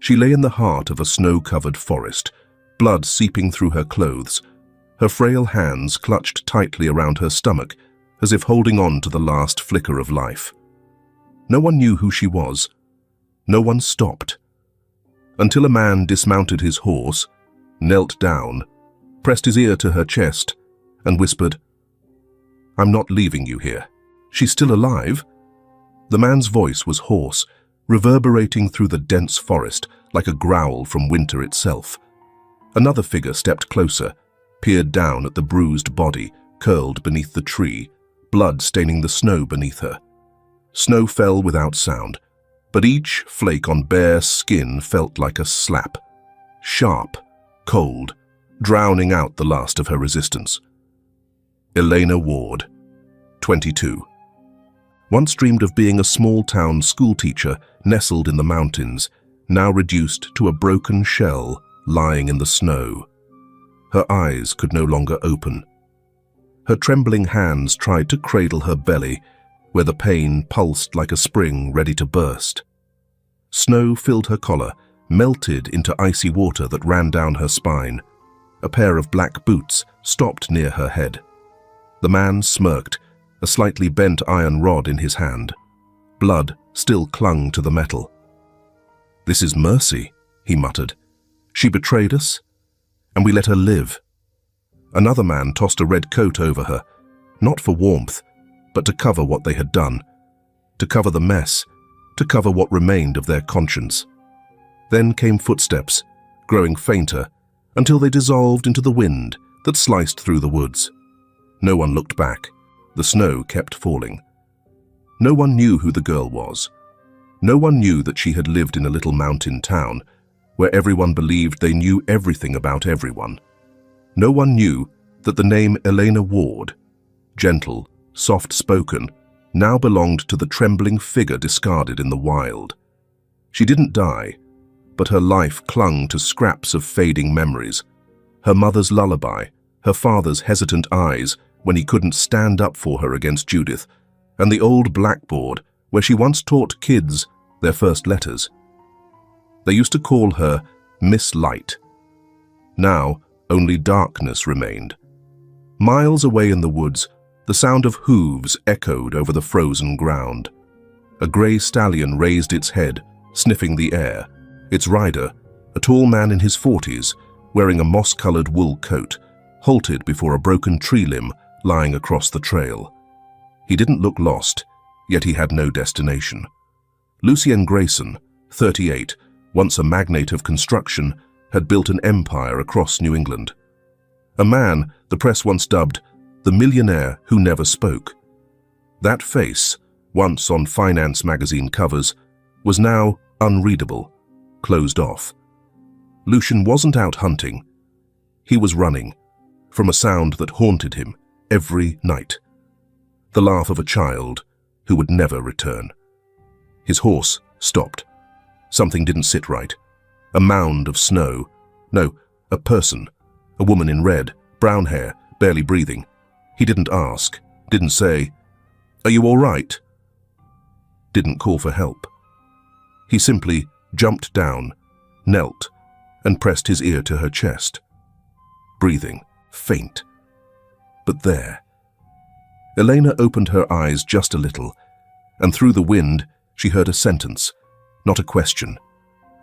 She lay in the heart of a snow-covered forest, blood seeping through her clothes. Her frail hands clutched tightly around her stomach, as if holding on to the last flicker of life. No one knew who she was. No one stopped. Until a man dismounted his horse, knelt down, pressed his ear to her chest, and whispered, "I'm not leaving you here. She's still alive?" The man's voice was hoarse, reverberating through the dense forest like a growl from winter itself. Another figure stepped closer, peered down at the bruised body curled beneath the tree, blood staining the snow beneath her. Snow fell without sound, but each flake on bare skin felt like a slap. Sharp, cold, drowning out the last of her resistance. Elena Ward, 22. Once dreamed of being a small-town schoolteacher nestled in the mountains, now reduced to a broken shell lying in the snow. Her eyes could no longer open. Her trembling hands tried to cradle her belly, where the pain pulsed like a spring ready to burst. Snow filled her collar, melted into icy water that ran down her spine. A pair of black boots stopped near her head. The man smirked, a slightly bent iron rod in his hand. Blood still clung to the metal. "This is mercy," he muttered. "She betrayed us, and we let her live." Another man tossed a red coat over her, not for warmth, but to cover what they had done, to cover the mess, to cover what remained of their conscience. Then came footsteps, growing fainter, until they dissolved into the wind that sliced through the woods. No one looked back. The snow kept falling. No one knew who the girl was. No one knew that she had lived in a little mountain town, where everyone believed they knew everything about everyone. No one knew that the name Elena Ward, gentle, soft-spoken, now belonged to the trembling figure discarded in the wild. She didn't die, but her life clung to scraps of fading memories. Her mother's lullaby, her father's hesitant eyes when he couldn't stand up for her against Judith, and the old blackboard where she once taught kids their first letters. They used to call her Miss Light. Now, only darkness remained. Miles away in the woods, the sound of hooves echoed over the frozen ground. A grey stallion raised its head, sniffing the air. Its rider, a tall man in his 40s, wearing a moss-colored wool coat, halted before a broken tree limb lying across the trail. He didn't look lost, yet he had no destination. Lucien Grayson, 38, once a magnate of construction, had built an empire across New England. A man the press once dubbed the millionaire who never spoke. That face, once on finance magazine covers, was now unreadable, closed off. Lucien wasn't out hunting. He was running from a sound that haunted him every night. The laugh of a child who would never return. His horse stopped. Something didn't sit right. A mound of snow. No, a person. A woman in red, brown hair, barely breathing. He didn't ask, didn't say, "Are you all right?" Didn't call for help. He simply jumped down, knelt, and pressed his ear to her chest. Breathing, faint. But there. Elena opened her eyes just a little, and through the wind she heard a sentence, not a question,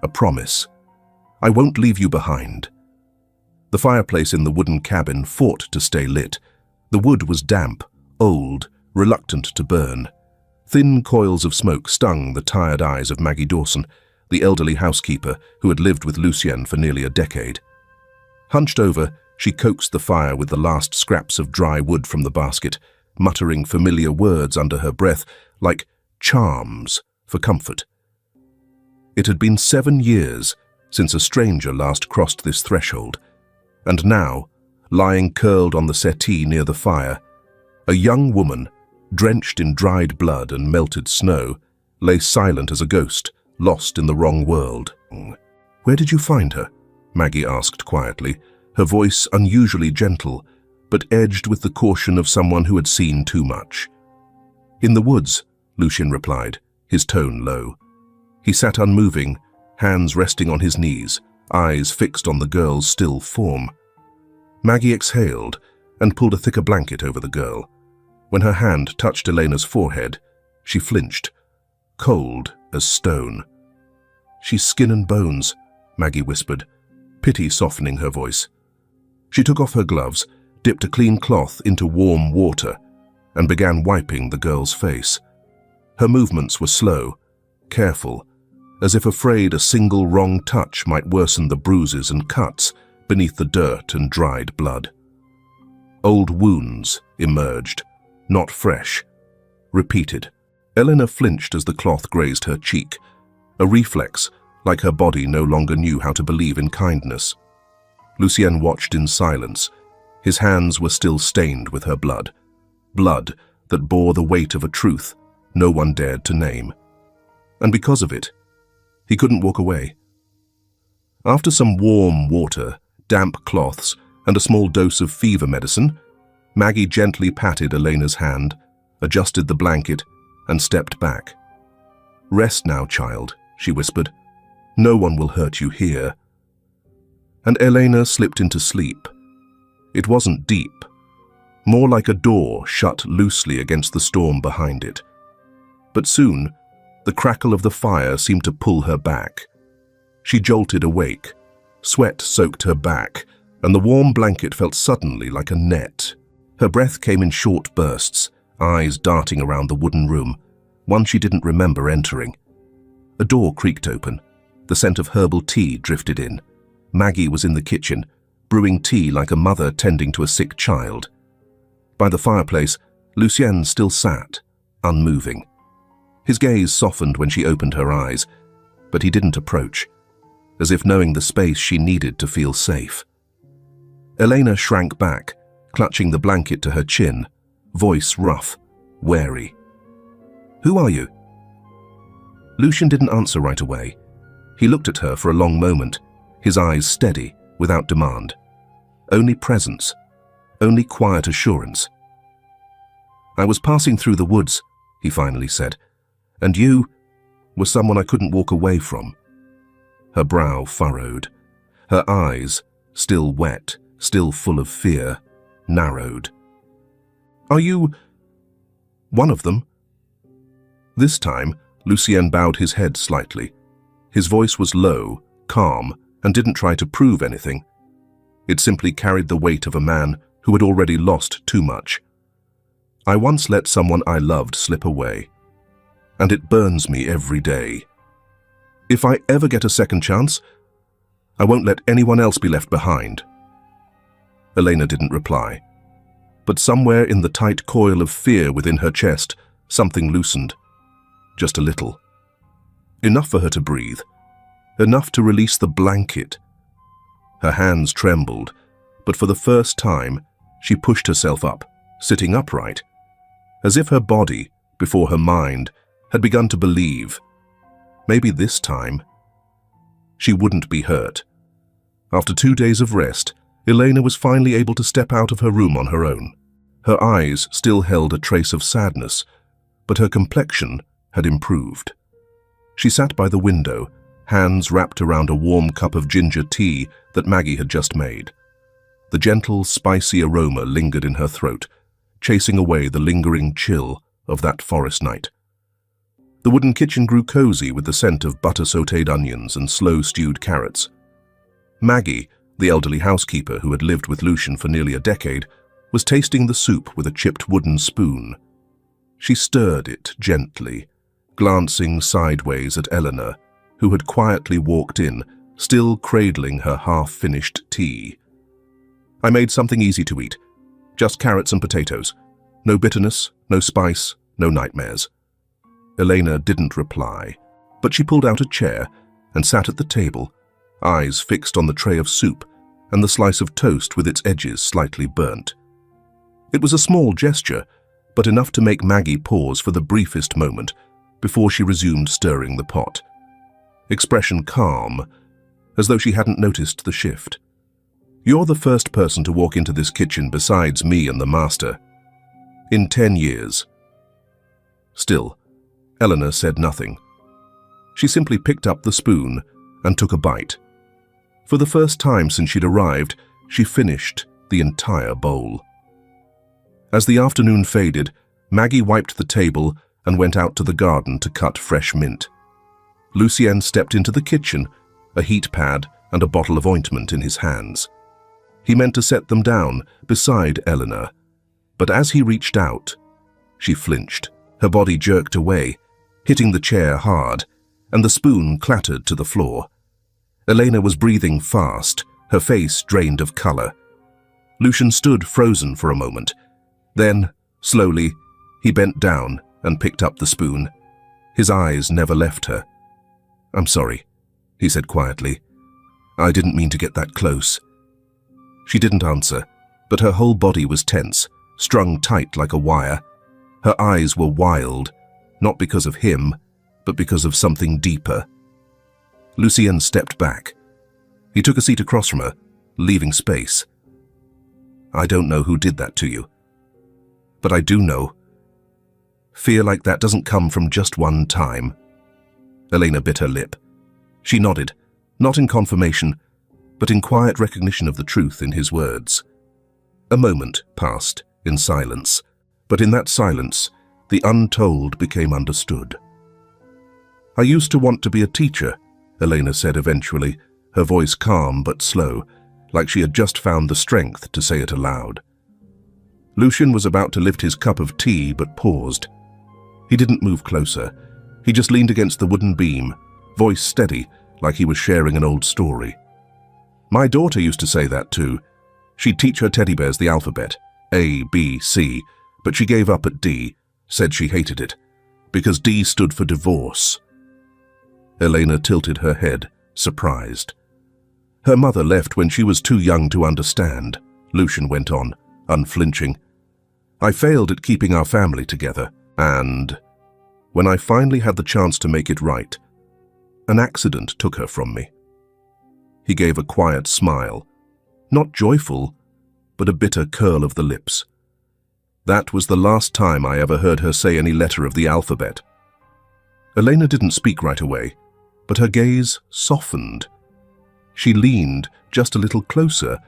a promise. "I won't leave you behind." The fireplace in the wooden cabin fought to stay lit. The wood was damp, old, reluctant to burn. Thin coils of smoke stung the tired eyes of Maggie Dawson, the elderly housekeeper who had lived with Lucien for nearly a decade. Hunched over, she coaxed the fire with the last scraps of dry wood from the basket, muttering familiar words under her breath, like charms for comfort. It had been 7 years since a stranger last crossed this threshold, and now, lying curled on the settee near the fire, a young woman, drenched in dried blood and melted snow, lay silent as a ghost, lost in the wrong world. "Where did you find her?" Maggie asked quietly, her voice unusually gentle, but edged with the caution of someone who had seen too much. "In the woods," Lucien replied, his tone low. He sat unmoving, hands resting on his knees, eyes fixed on the girl's still form. Maggie exhaled and pulled a thicker blanket over the girl. When her hand touched Elena's forehead, she flinched, cold as stone. "She's skin and bones," Maggie whispered, pity softening her voice. She took off her gloves, dipped a clean cloth into warm water, and began wiping the girl's face. Her movements were slow, careful, as if afraid a single wrong touch might worsen the bruises and cuts beneath the dirt and dried blood. Old wounds emerged, not fresh, repeated. Elena flinched as the cloth grazed her cheek, a reflex like her body no longer knew how to believe in kindness. Lucien watched in silence. His hands were still stained with her blood, blood that bore the weight of a truth no one dared to name. And because of it, he couldn't walk away. After some warm water, damp cloths, and a small dose of fever medicine, Maggie gently patted Elena's hand, adjusted the blanket, and stepped back. "Rest now, child," she whispered. "No one will hurt you here." And Elena slipped into sleep. It wasn't deep, more like a door shut loosely against the storm behind it. But soon, the crackle of the fire seemed to pull her back. She jolted awake. Sweat soaked her back, and the warm blanket felt suddenly like a net. Her breath came in short bursts, eyes darting around the wooden room, one she didn't remember entering. A door creaked open. The scent of herbal tea drifted in. Maggie was in the kitchen, brewing tea like a mother tending to a sick child. By the fireplace, Lucien still sat, unmoving. His gaze softened when she opened her eyes, but he didn't approach, as if knowing the space she needed to feel safe. Elena shrank back, clutching the blanket to her chin, voice rough, wary. "Who are you?" Lucien didn't answer right away. He looked at her for a long moment, his eyes steady, without demand. Only presence, only quiet assurance. "I was passing through the woods," he finally said, "and you were someone I couldn't walk away from." Her brow furrowed. Her eyes, still wet, still full of fear, narrowed. "Are you one of them?" This time, Lucien bowed his head slightly. His voice was low, calm, and didn't try to prove anything. It simply carried the weight of a man who had already lost too much. "I once let someone I loved slip away, and it burns me every day. If I ever get a second chance, I won't let anyone else be left behind." Elena didn't reply, but somewhere in the tight coil of fear within her chest, something loosened. Just a little. Enough for her to breathe. Enough to release the blanket. Her hands trembled, but for the first time, she pushed herself up, sitting upright, as if her body, before her mind, had begun to believe. Maybe this time, she wouldn't be hurt. After 2 days of rest, Elena was finally able to step out of her room on her own. Her eyes still held a trace of sadness, but her complexion had improved. She sat by the window, hands wrapped around a warm cup of ginger tea that Maggie had just made. The gentle, spicy aroma lingered in her throat, chasing away the lingering chill of that forest night. The wooden kitchen grew cozy with the scent of butter-sautéed onions and slow-stewed carrots. Maggie, the elderly housekeeper who had lived with Lucien for nearly a decade, was tasting the soup with a chipped wooden spoon. She stirred it gently, glancing sideways at Eleanor, who had quietly walked in, still cradling her half-finished tea. "I made something easy to eat. Just carrots and potatoes. No bitterness, no spice, no nightmares." Elena didn't reply, but she pulled out a chair and sat at the table, eyes fixed on the tray of soup and the slice of toast with its edges slightly burnt. It was a small gesture, but enough to make Maggie pause for the briefest moment before she resumed stirring the pot. Expression calm, as though she hadn't noticed the shift. "You're the first person to walk into this kitchen besides me and the master. In 10 years. Still, Eleanor said nothing. She simply picked up the spoon and took a bite. For the first time since she'd arrived, she finished the entire bowl. As the afternoon faded, Maggie wiped the table and went out to the garden to cut fresh mint. Lucien stepped into the kitchen, a heat pad and a bottle of ointment in his hands. He meant to set them down beside Eleanor, but as he reached out, she flinched. Her body jerked away, hitting the chair hard, and the spoon clattered to the floor. Elena was breathing fast, her face drained of color. Lucien stood frozen for a moment. Then, slowly, he bent down and picked up the spoon. His eyes never left her. "I'm sorry," he said quietly. "I didn't mean to get that close." She didn't answer, but her whole body was tense, strung tight like a wire. Her eyes were wild, not because of him, but because of something deeper. Lucien stepped back. He took a seat across from her, leaving space. "I don't know who did that to you, but I do know. Fear like that doesn't come from just one time." Elena bit her lip. She nodded, not in confirmation, but in quiet recognition of the truth in his words. A moment passed in silence, but in that silence, the untold became understood. "I used to want to be a teacher," Elena said eventually, her voice calm but slow, like she had just found the strength to say it aloud. Lucien was about to lift his cup of tea but paused. He didn't move closer. He just leaned against the wooden beam, voice steady, like he was sharing an old story. "My daughter used to say that too. She'd teach her teddy bears the alphabet, A, B, C, but she gave up at D, said she hated it, because D stood for divorce." Elena tilted her head, surprised. "Her mother left when she was too young to understand," Lucien went on, unflinching. "I failed at keeping our family together, and when I finally had the chance to make it right, an accident took her from me." He gave a quiet smile, not joyful, but a bitter curl of the lips. "That was the last time I ever heard her say any letter of the alphabet." Elena didn't speak right away, but her gaze softened. She leaned just a little closer,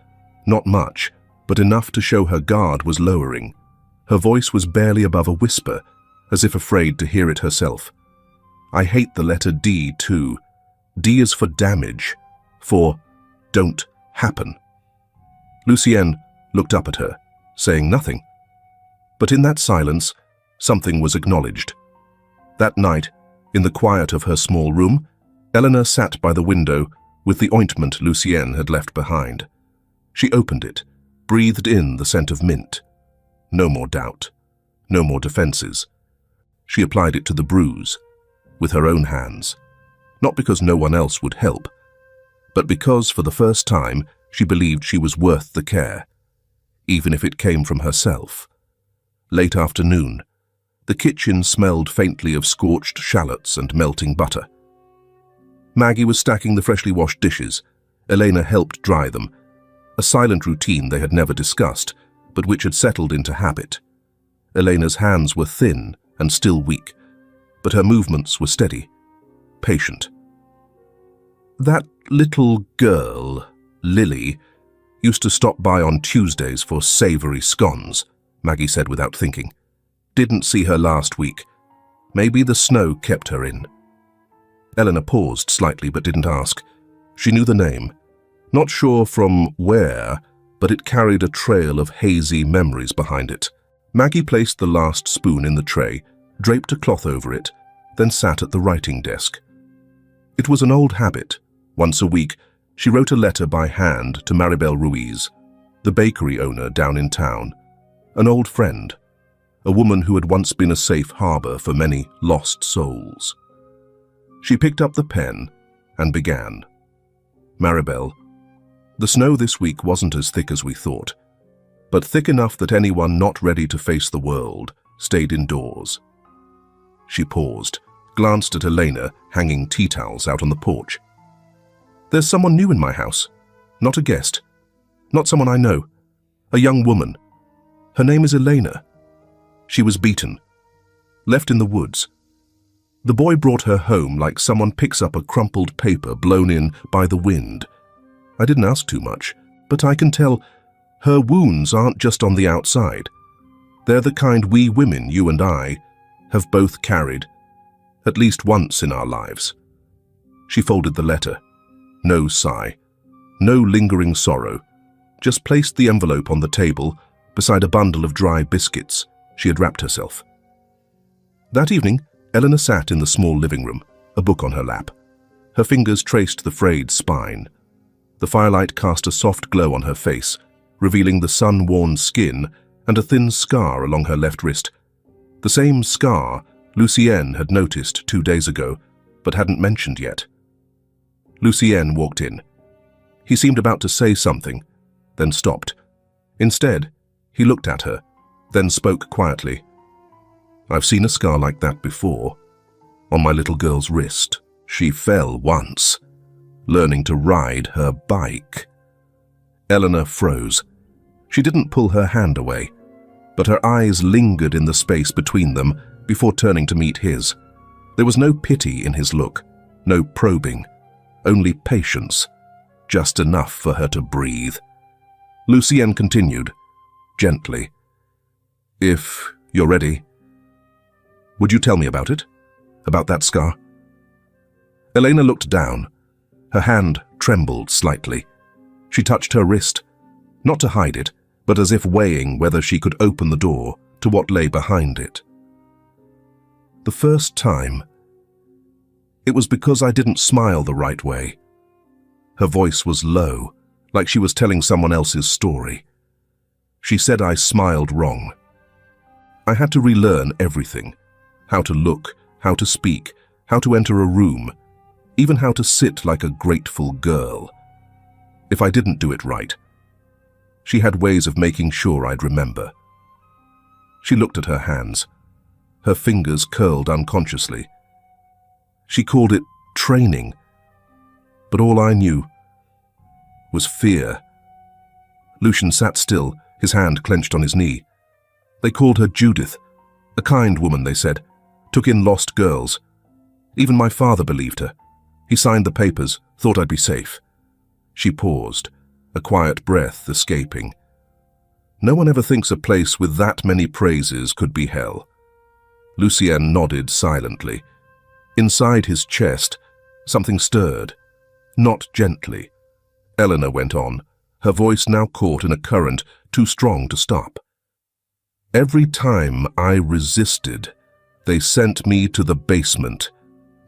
not much, but enough to show her guard was lowering. Her voice was barely above a whisper, as if afraid to hear it herself. "I hate the letter D too. D is for damage, for don't happen." Lucien looked up at her, saying nothing. But in that silence, something was acknowledged. That night, in the quiet of her small room, Eleanor sat by the window with the ointment Lucien had left behind. She opened it, breathed in the scent of mint. No more doubt, no more defenses. She applied it to the bruise, with her own hands, not because no one else would help, but because for the first time she believed she was worth the care, even if it came from herself. Late afternoon, the kitchen smelled faintly of scorched shallots and melting butter. Maggie was stacking the freshly washed dishes. Elena helped dry them, a silent routine they had never discussed, but which had settled into habit. Elena's hands were thin and still weak, but her movements were steady, patient. "That little girl, Lily, used to stop by on Tuesdays for savory scones," Maggie said without thinking. "Didn't see her last week. Maybe the snow kept her in." Eleanor paused slightly but didn't ask. She knew the name. Not sure from where, but it carried a trail of hazy memories behind it. Maggie placed the last spoon in the tray, draped a cloth over it, then sat at the writing desk. It was an old habit. Once a week, she wrote a letter by hand to Maribel Ruiz, the bakery owner down in town, an old friend, a woman who had once been a safe harbor for many lost souls. She picked up the pen and began. "Maribel, the snow this week wasn't as thick as we thought, but thick enough that anyone not ready to face the world stayed indoors." She paused, glanced at Elena hanging tea towels out on the porch. "There's someone new in my house. Not a guest. Not someone I know. A young woman. Her name is Elena. She was beaten. Left in the woods. The boy brought her home like someone picks up a crumpled paper blown in by the wind. I didn't ask too much, but I can tell her wounds aren't just on the outside. They're the kind we women, you and I, have both carried, at least once in our lives. She folded the letter. No sigh, no lingering sorrow, just placed the envelope on the table beside a bundle of dry biscuits she had wrapped herself. That evening, Eleanor sat in the small living room, a book on her lap. Her fingers traced the frayed spine. The firelight cast a soft glow on her face, revealing the sun-worn skin and a thin scar along her left wrist. The same scar Lucienne had noticed 2 days ago, but hadn't mentioned yet. Lucienne walked in. He seemed about to say something, then stopped. Instead, he looked at her, then spoke quietly. I've seen a scar like that before. On my little girl's wrist. She fell once, learning to ride her bike. Eleanor froze. She didn't pull her hand away, but her eyes lingered in the space between them before turning to meet his. There was no pity in his look, no probing, only patience, just enough for her to breathe. Lucienne continued, gently. If you're ready, would you tell me about it? About that scar? Elena looked down. Her hand trembled slightly. She touched her wrist, not to hide it, but as if weighing whether she could open the door to what lay behind it. The first time, it was because I didn't smile the right way. Her voice was low, like she was telling someone else's story. She said I smiled wrong. I had to relearn everything. How to look, how to speak, how to enter a room, even how to sit like a grateful girl. If I didn't do it right, she had ways of making sure I'd remember. She looked at her hands. Her fingers curled unconsciously. She called it training, but all I knew was fear. Lucian sat still, his hand clenched on his knee. They called her Judith, a kind woman, they said, took in lost girls. Even my father believed her. He signed the papers, thought I'd be safe. She paused, a quiet breath escaping. No one ever thinks a place with that many praises could be hell. Lucienne nodded silently. Inside his chest, something stirred, not gently. Eleanor went on, her voice now caught in a current too strong to stop. Every time I resisted, they sent me to the basement.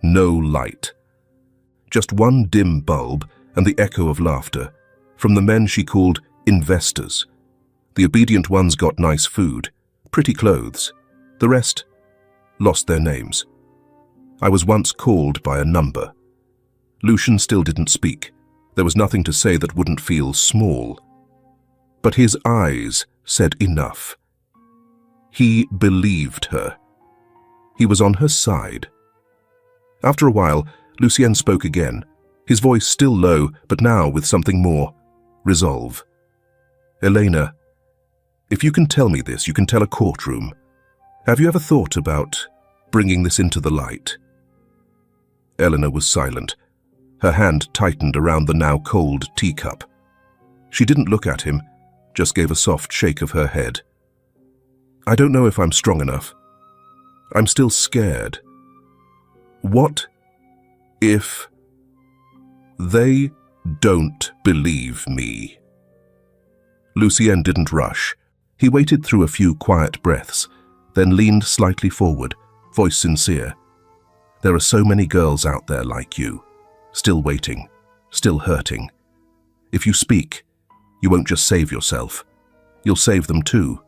No light. Just one dim bulb and the echo of laughter from the men she called investors. The obedient ones got nice food, pretty clothes. The rest lost their names. I was once called by a number. Lucian still didn't speak. There was nothing to say that wouldn't feel small. But his eyes said enough. He believed her. He was on her side. After a while, Lucienne spoke again, his voice still low, but now with something more, resolve. Elena, if you can tell me this, you can tell a courtroom. Have you ever thought about bringing this into the light? Eleanor was silent. Her hand tightened around the now cold teacup. She didn't look at him, just gave a soft shake of her head. I don't know if I'm strong enough. I'm still scared. What if they don't believe me? Lucienne didn't rush. He waited through a few quiet breaths, then leaned slightly forward, voice sincere. There are so many girls out there like you, still waiting, still hurting. If you speak, you won't just save yourself. You'll save them too.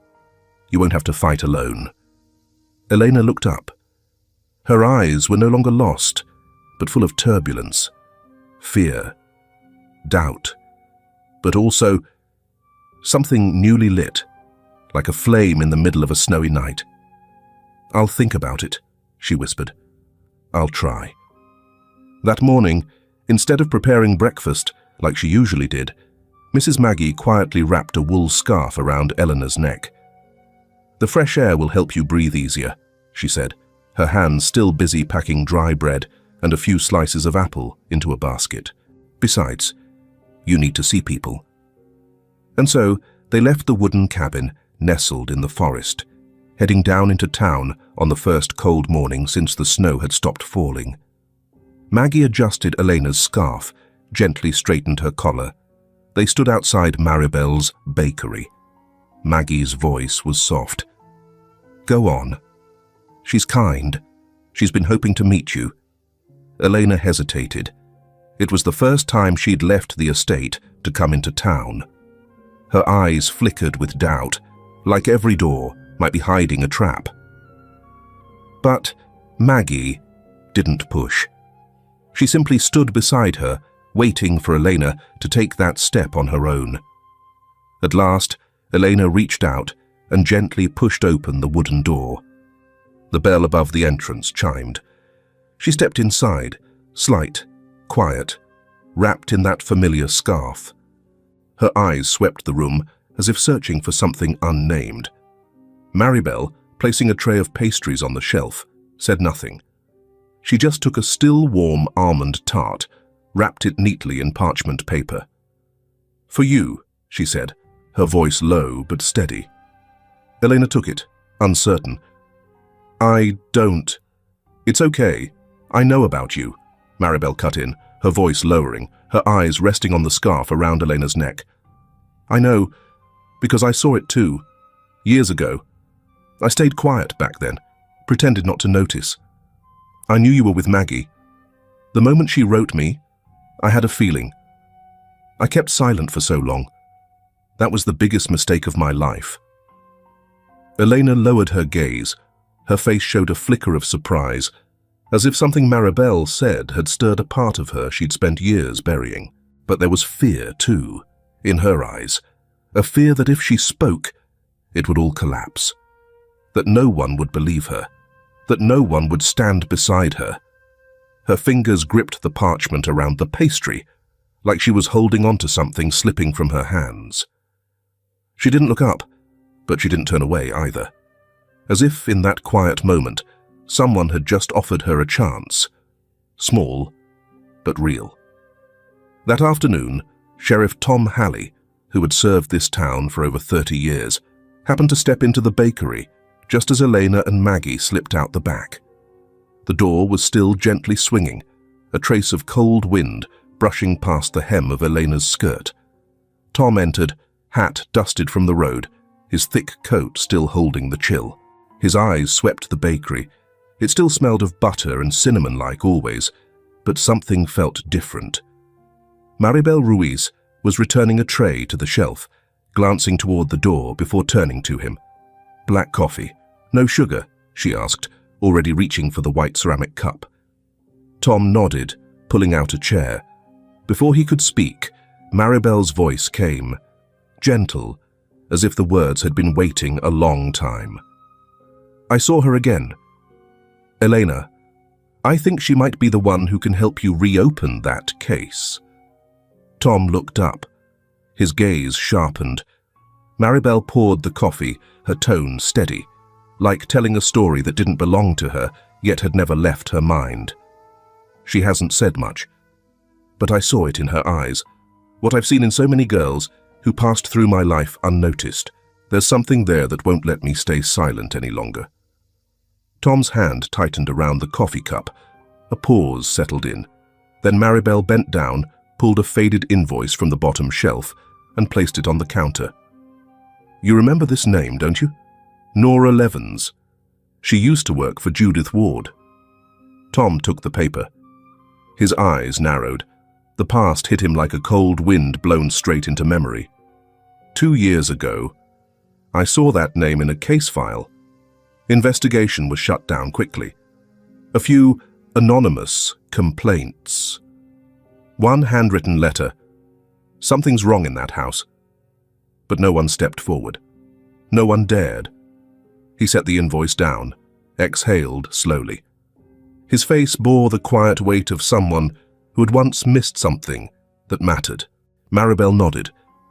You won't have to fight alone. Elena looked up. Her eyes were no longer lost, but full of turbulence, fear, doubt, but also something newly lit, like a flame in the middle of a snowy night. I'll think about it, she whispered. I'll try. That morning, instead of preparing breakfast like she usually did, Mrs. Maggie quietly wrapped a wool scarf around Eleanor's neck. The fresh air will help you breathe easier, she said. her hands still busy packing dry bread and a few slices of apple into a basket. Besides, you need to see people. And so they left the wooden cabin nestled in the forest, heading down into town on the first cold morning since the snow had stopped falling. Maggie adjusted Elena's scarf, gently straightened her collar. They stood outside Maribel's bakery. Maggie's voice was soft. "Go on. She's kind. She's been hoping to meet you." Elena hesitated. It was the first time she'd left the estate to come into town. Her eyes flickered with doubt, like every door might be hiding a trap. But Maggie didn't push. She simply stood beside her, waiting for Elena to take that step on her own. At last, Elena reached out and gently pushed open the wooden door. The bell above the entrance chimed. She stepped inside, slight, quiet, wrapped in that familiar scarf. Her eyes swept the room as if searching for something unnamed. Maribel, placing a tray of pastries on the shelf, said nothing. She just took a still warm almond tart, wrapped it neatly in parchment paper. "For you," she said, her voice low but steady. Elena took it, uncertain. "I don't. It's okay. I know about you," Maribel cut in, her voice lowering, her eyes resting on the scarf around Elena's neck. "I know, because I saw it too, years ago. I stayed quiet back then, pretended not to notice. I knew you were with Maggie. The moment she wrote me, I had a feeling. I kept silent for so long. That was the biggest mistake of my life." Elena lowered her gaze. Her face showed a flicker of surprise, as if something Maribel said had stirred a part of her she'd spent years burying. But there was fear, too, in her eyes. A fear that if she spoke, it would all collapse. That no one would believe her. That no one would stand beside her. Her fingers gripped the parchment around the pastry, like she was holding on to something slipping from her hands. She didn't look up, but she didn't turn away either. As if in that quiet moment, someone had just offered her a chance. Small, but real. That afternoon, Sheriff Tom Halley, who had served this town for over 30 years, happened to step into the bakery just as Elena and Maggie slipped out the back. The door was still gently swinging, a trace of cold wind brushing past the hem of Elena's skirt. Tom entered, hat dusted from the road, his thick coat still holding the chill. His eyes swept the bakery. It still smelled of butter and cinnamon like always, but something felt different. Maribel Ruiz was returning a tray to the shelf, glancing toward the door before turning to him. "Black coffee. No sugar?" she asked, already reaching for the white ceramic cup. Tom nodded, pulling out a chair. Before he could speak, Maribel's voice came, gentle, as if the words had been waiting a long time. "I saw her again. Elena, I think she might be the one who can help you reopen that case." Tom looked up. His gaze sharpened. Maribel poured the coffee, her tone steady, like telling a story that didn't belong to her, yet had never left her mind. She hasn't said much, but I saw it in her eyes. What I've seen in so many girls who passed through my life unnoticed. There's something there that won't let me stay silent any longer. Tom's hand tightened around the coffee cup. A pause settled in. Then Maribel bent down, pulled a faded invoice from the bottom shelf, and placed it on the counter. "You remember this name, don't you? Nora Levens. She used to work for Judith Ward." Tom took the paper. His eyes narrowed. The past hit him like a cold wind blown straight into memory. 2 years ago, I saw that name in a case file. Investigation was shut down quickly. A few anonymous complaints. One handwritten letter. Something's wrong in that house. But no one stepped forward. No one dared. He set the invoice down, exhaled slowly. His face bore the quiet weight of someone who had once missed something that mattered. Maribel nodded,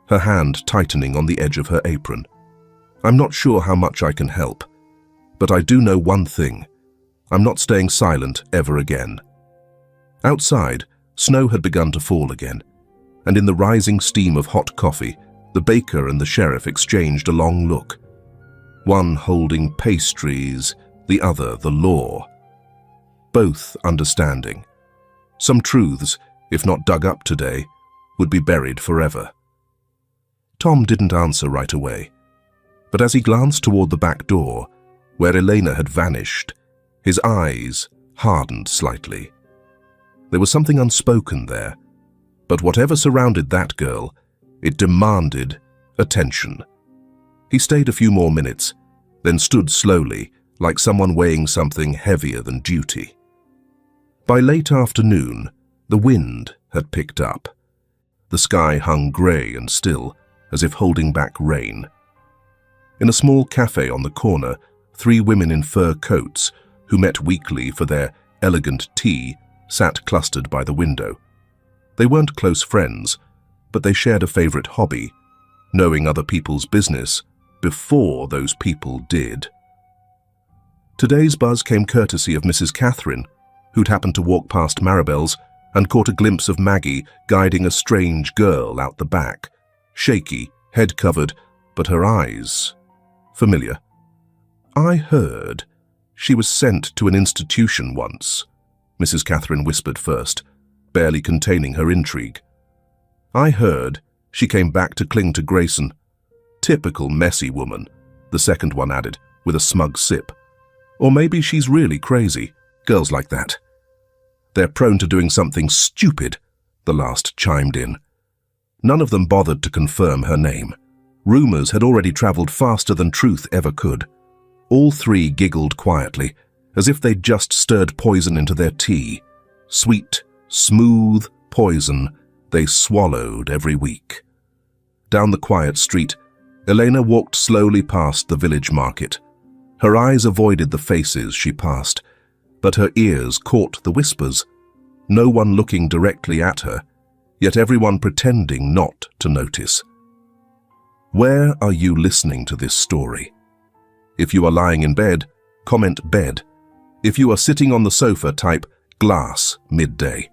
her hand tightening on the edge of her apron. "I'm not sure how much I can help, but I do know one thing. I'm not staying silent ever again." Outside, snow had begun to fall again, and in the rising steam of hot coffee, the baker and the sheriff exchanged a long look. One holding pastries, the other the law. Both understanding. Some truths, if not dug up today, would be buried forever. Tom didn't answer right away, but as he glanced toward the back door, where Elena had vanished, his eyes hardened slightly. There was something unspoken there, but whatever surrounded that girl, it demanded attention. He stayed a few more minutes, then stood slowly, like someone weighing something heavier than duty. By late afternoon, the wind had picked up. The sky hung grey and still, as if holding back rain. In a small cafe on the corner, 3 women in fur coats, who met weekly for their elegant tea, sat clustered by the window. They weren't close friends, but they shared a favorite hobby, knowing other people's business before those people did. Today's buzz came courtesy of Mrs. Catherine, who'd happened to walk past Maribel's and caught a glimpse of Maggie guiding a strange girl out the back, shaky, head covered, but her eyes familiar. "I heard she was sent to an institution once," Mrs. Catherine whispered first, barely containing her intrigue. "I heard she came back to cling to Grayson. Typical messy woman," the second one added, with a smug sip. "Or maybe she's really crazy. Girls like that. They're prone to doing something stupid," the last chimed in. None of them bothered to confirm her name. Rumors had already traveled faster than truth ever could. All 3 giggled quietly, as if they'd just stirred poison into their tea. Sweet, smooth poison they swallowed every week. Down the quiet street, Elena walked slowly past the village market. Her eyes avoided the faces she passed, but her ears caught the whispers. No one looking directly at her, yet everyone pretending not to notice. Where are you listening to this story? If you are lying in bed, comment bed. If you are sitting on the sofa, type glass midday.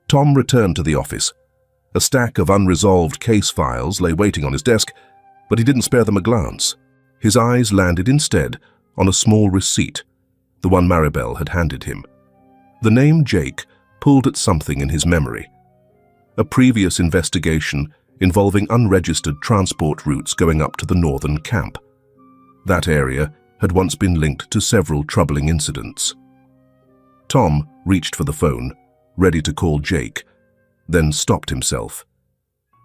Tom returned to the office. A stack of unresolved case files lay waiting on his desk, but he didn't spare them a glance. His eyes landed instead on a small receipt, the one Maribel had handed him. The name Jake pulled at something in his memory. A previous investigation involving unregistered transport routes going up to the northern camp. That area had once been linked to several troubling incidents. Tom reached for the phone, ready to call Jake, then stopped himself.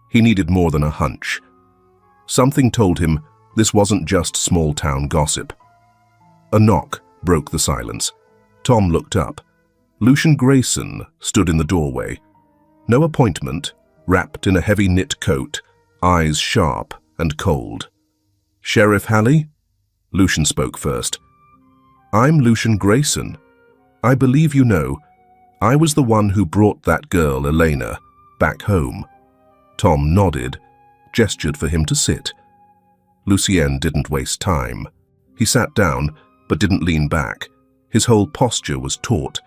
He needed more than a hunch. Something told him this wasn't just small-town gossip. A knock broke the silence. Tom looked up. Lucian Grayson stood in the doorway. No appointment, wrapped in a heavy knit coat, eyes sharp and cold. "Sheriff Halley?" Lucian spoke first. "I'm Lucian Grayson. I believe you know, I was the one who brought that girl, Elena, back home." Tom nodded, gestured for him to sit. Lucien didn't waste time. He sat down, but didn't lean back. His whole posture was taut,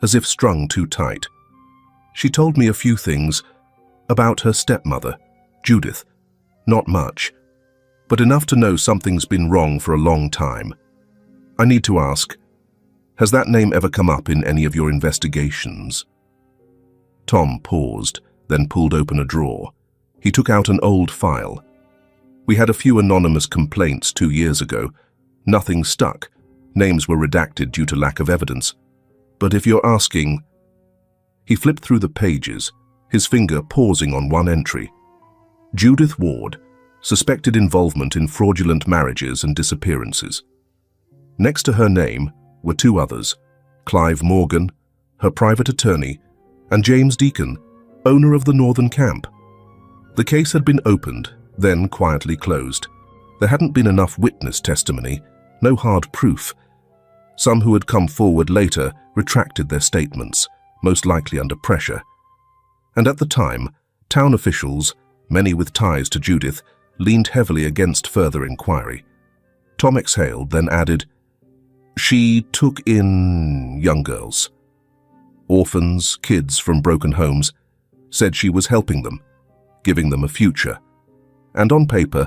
as if strung too tight. "She told me a few things about her stepmother, Judith. Not much, but enough to know something's been wrong for a long time. I need to ask, has that name ever come up in any of your investigations?" Tom paused, then pulled open a drawer. He took out an old file. "We had a few anonymous complaints 2 years ago. Nothing stuck. Names were redacted due to lack of evidence. But if you're asking..." He flipped through the pages, his finger pausing on one entry. "Judith Ward, suspected involvement in fraudulent marriages and disappearances." Next to her name were 2 others, Clive Morgan, her private attorney, and James Deacon, owner of the Northern Camp. The case had been opened, then quietly closed. There hadn't been enough witness testimony, no hard proof. Some who had come forward later retracted their statements, most likely under pressure. And at the time, town officials, many with ties to Judith, leaned heavily against further inquiry. Tom exhaled, then added, She took in young girls, orphans, kids from broken homes, said she was helping them, giving them a future. And on paper,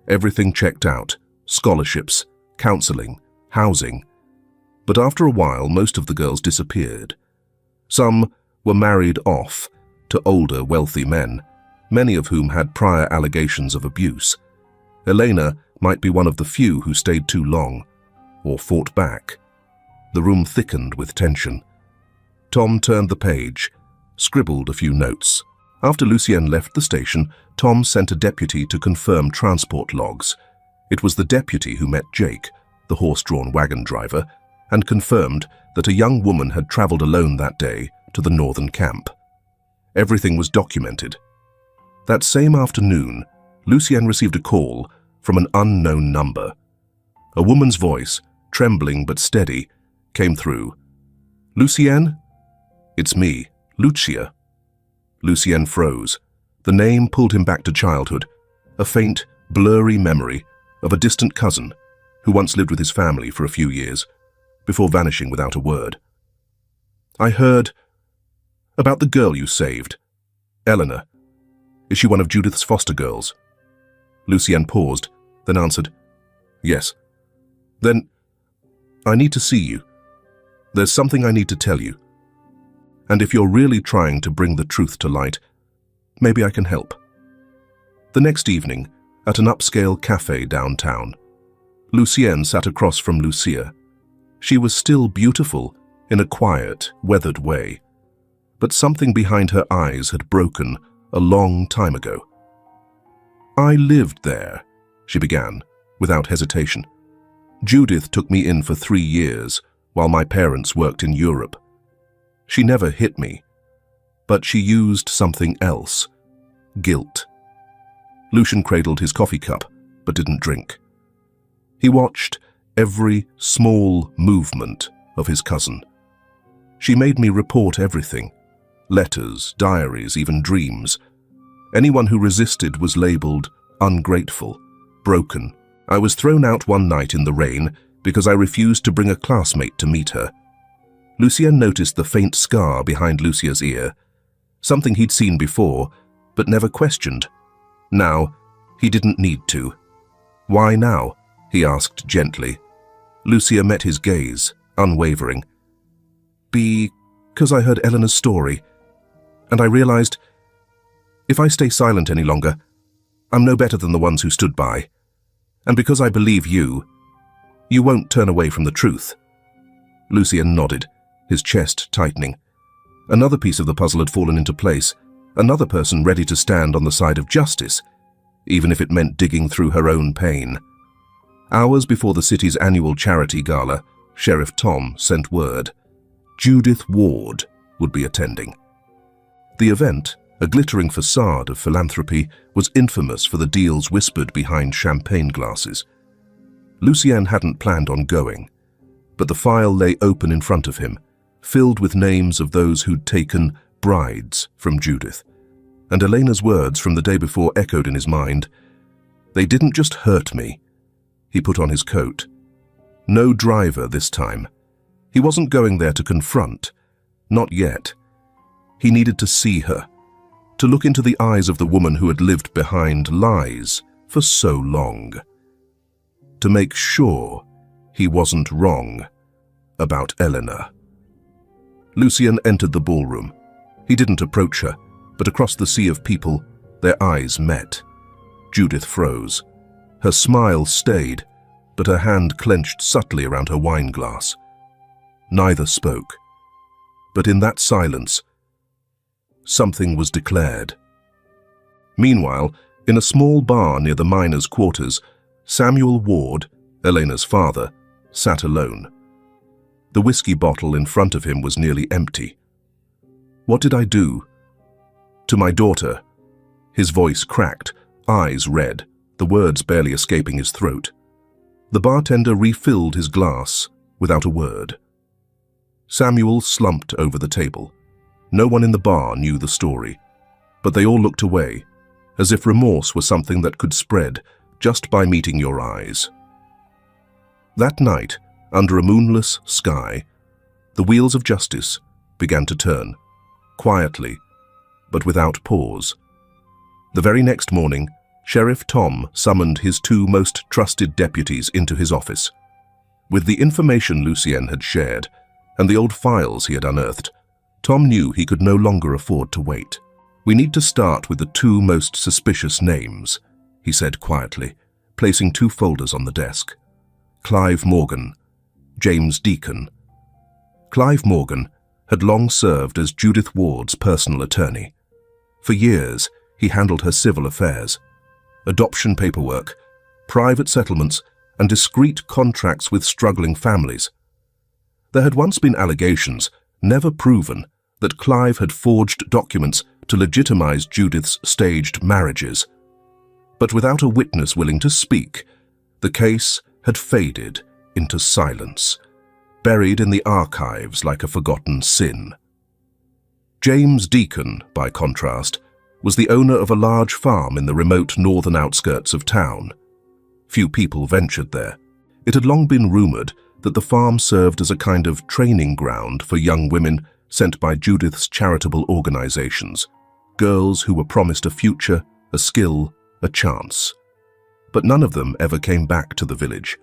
everything checked out: scholarships, counseling, housing. But after a while, most of the girls disappeared. Some were married off to older, wealthy men, many of whom had prior allegations of abuse. Elena might be one of the few who stayed too long or fought back. The room thickened with tension. Tom turned the page, scribbled a few notes. After Lucienne left the station, Tom sent a deputy to confirm transport logs. It was the deputy who met Jake, the horse-drawn wagon driver, and confirmed that a young woman had traveled alone that day to the northern camp. Everything was documented. That same afternoon, Lucienne received a call from an unknown number. A woman's voice, trembling but steady, came through. "Lucienne?" "It's me, Lucia." Lucienne froze. The name pulled him back to childhood, a faint, blurry memory of a distant cousin who once lived with his family for a few years, before vanishing without a word. "I heard about the girl you saved, Eleanor. Is she one of Judith's foster girls?" Lucienne paused, then answered, "Yes." "Then I need to see you. There's something I need to tell you. And if you're really trying to bring the truth to light, maybe I can help." The next evening, at an upscale cafe downtown, Lucienne sat across from Lucia. She was still beautiful in a quiet, weathered way, but something behind her eyes had broken a long time ago. "I lived there," she began, without hesitation. "Judith took me in for 3 years while my parents worked in Europe. She never hit me, but she used something else: guilt." Lucian cradled his coffee cup, but didn't drink. He watched every small movement of his cousin. "She made me report everything: letters, diaries, even dreams. Anyone who resisted was labeled ungrateful, broken. I was thrown out one night in the rain because I refused to bring a classmate to meet her." Lucienne noticed the faint scar behind Lucia's ear, something he'd seen before, but never questioned. Now, he didn't need to. "Why now?" he asked gently. Lucia met his gaze, unwavering. "Because I heard Eleanor's story, and I realized if I stay silent any longer, I'm no better than the ones who stood by. And because I believe you won't turn away from the truth." Lucian nodded, his chest tightening. Another piece of the puzzle had fallen into place, another person ready to stand on the side of justice, even if it meant digging through her own pain. Hours before the city's annual charity gala, Sheriff Tom sent word: Judith Ward would be attending. The event, a glittering facade of philanthropy, was infamous for the deals whispered behind champagne glasses. Lucienne hadn't planned on going, but the file lay open in front of him, filled with names of those who'd taken brides from Judith. And Elena's words from the day before echoed in his mind. "They didn't just hurt me." He put on his coat. No driver this time. He wasn't going there to confront. Not yet. He needed to see her, to look into the eyes of the woman who had lived behind lies for so long. To make sure he wasn't wrong about Eleanor. Lucian entered the ballroom. He didn't approach her, but across the sea of people, their eyes met. Judith froze. Her smile stayed, but her hand clenched subtly around her wine glass. Neither spoke. But in that silence, something was declared. Meanwhile, in a small bar near the miners' quarters, Samuel Ward, Elena's father, sat alone. The whiskey bottle in front of him was nearly empty. "What did I do to my daughter?" His voice cracked, eyes red, the words barely escaping his throat. The bartender refilled his glass without a word. Samuel slumped over the table. No one in the bar knew the story, but they all looked away, as if remorse was something that could spread just by meeting your eyes. That night, under a moonless sky, the wheels of justice began to turn, quietly, but without pause. The very next morning, Sheriff Tom summoned his two most trusted deputies into his office. With the information Lucien had shared and the old files he had unearthed, Tom knew he could no longer afford to wait. "We need to start with the two most suspicious names," he said quietly, placing two folders on the desk. Clive Morgan, James Deacon. Clive Morgan had long served as Judith Ward's personal attorney. For years, he handled her civil affairs, adoption paperwork, private settlements, and discreet contracts with struggling families. There had once been allegations, never proven, that Clive had forged documents to legitimize Judith's staged marriages. But without a witness willing to speak, the case had faded into silence, buried in the archives like a forgotten sin. James Deacon, by contrast, was the owner of a large farm in the remote northern outskirts of town. Few people ventured there. It had long been rumored that the farm served as a kind of training ground for young women sent by Judith's charitable organizations, girls who were promised a future, a skill, a chance. But none of them ever came back to the village,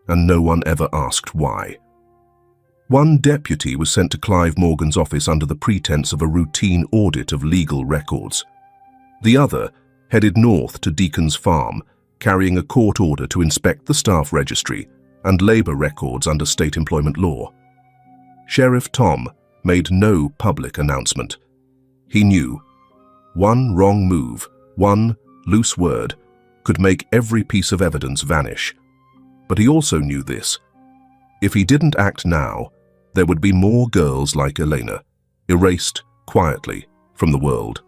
and no one ever asked why. One deputy was sent to Clive Morgan's office under the pretense of a routine audit of legal records. The other headed north to Deacon's farm, carrying a court order to inspect the staff registry and labor records under state employment law. Sheriff Tom made no public announcement. He knew one wrong move, one loose word, could make every piece of evidence vanish. But he also knew this: if he didn't act now, there would be more girls like Elena, erased quietly from the world.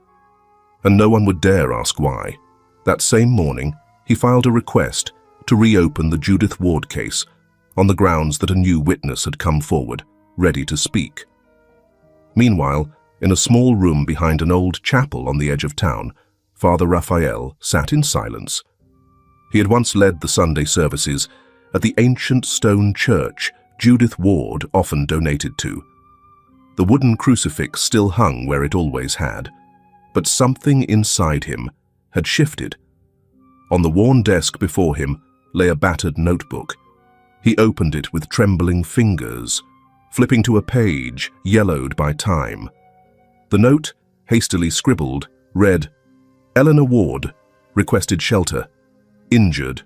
And no one would dare ask why. That same morning, he filed a request to reopen the Judith Ward case on the grounds that a new witness had come forward, ready to speak. Meanwhile, in a small room behind an old chapel on the edge of town, Father Raphael sat in silence. He had once led the Sunday services at the ancient stone church Judith Ward often donated to. The wooden crucifix still hung where it always had, but something inside him had shifted. On the worn desk before him lay a battered notebook. He opened it with trembling fingers, flipping to a page yellowed by time. The note, hastily scribbled, read, "Eleanor Ward, requested shelter, injured,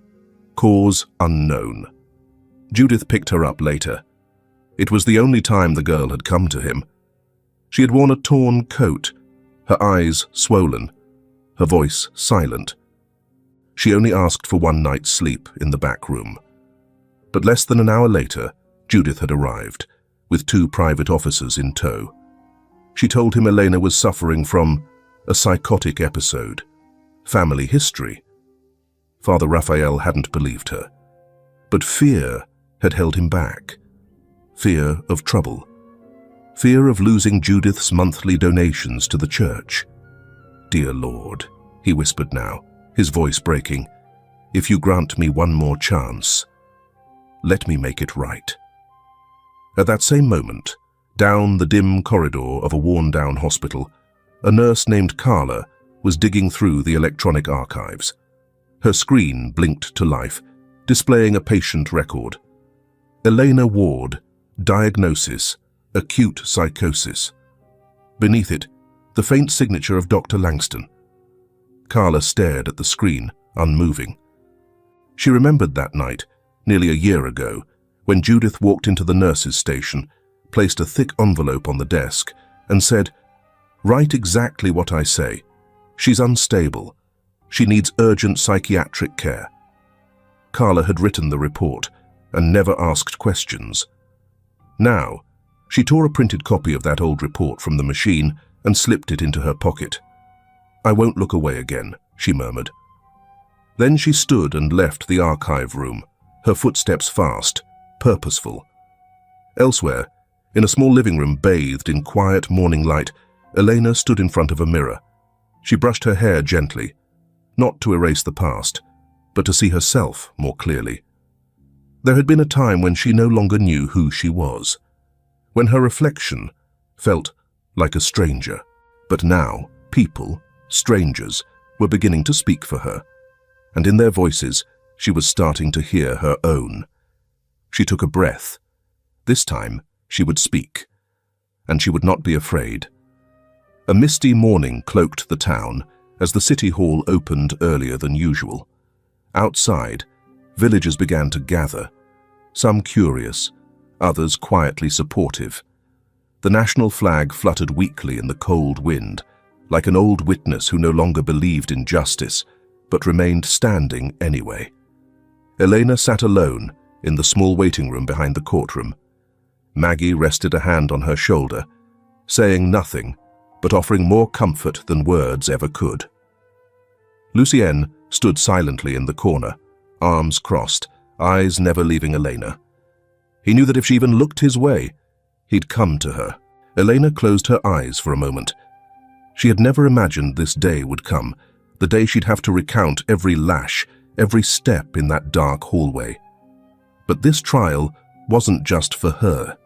cause unknown." Judith picked her up later. It was the only time the girl had come to him. She had worn a torn coat, her eyes swollen, her voice silent. She only asked for one night's sleep in the back room. But less than an hour later, Judith had arrived, with two private officers in tow. She told him Elena was suffering from a psychotic episode, family history. Father Raphael hadn't believed her, but fear had held him back. Fear of trouble. Fear of losing Judith's monthly donations to the church. "Dear Lord," he whispered now, his voice breaking, "if you grant me one more chance, let me make it right." At that same moment, down the dim corridor of a worn-down hospital, a nurse named Carla was digging through the electronic archives. Her screen blinked to life, displaying a patient record. Elena Ward, diagnosis, acute psychosis. Beneath it, the faint signature of Dr. Langston. Carla stared at the screen, unmoving. She remembered that night, nearly a year ago, when Judith walked into the nurse's station, placed a thick envelope on the desk, and said, "Write exactly what I say. She's unstable. She needs urgent psychiatric care." Carla had written the report and never asked questions. Now, she tore a printed copy of that old report from the machine and slipped it into her pocket. "I won't look away again," she murmured. Then she stood and left the archive room, her footsteps fast, purposeful. Elsewhere, in a small living room bathed in quiet morning light, Elena stood in front of a mirror. She brushed her hair gently, not to erase the past, but to see herself more clearly. There had been a time when she no longer knew who she was, when her reflection felt like a stranger. But now, people, strangers, were beginning to speak for her, and in their voices, she was starting to hear her own. She took a breath. This time, she would speak, and she would not be afraid. A misty morning cloaked the town as the city hall opened earlier than usual. Outside, villagers began to gather, some curious, others quietly supportive. The national flag fluttered weakly in the cold wind, like an old witness who no longer believed in justice, but remained standing anyway. Elena sat alone in the small waiting room behind the courtroom. Maggie rested a hand on her shoulder, saying nothing, but offering more comfort than words ever could. Lucien stood silently in the corner, arms crossed, eyes never leaving Elena. He knew that if she even looked his way, he'd come to her. Elena closed her eyes for a moment. She had never imagined this day would come, the day she'd have to recount every lash, every step in that dark hallway. But this trial wasn't just for her.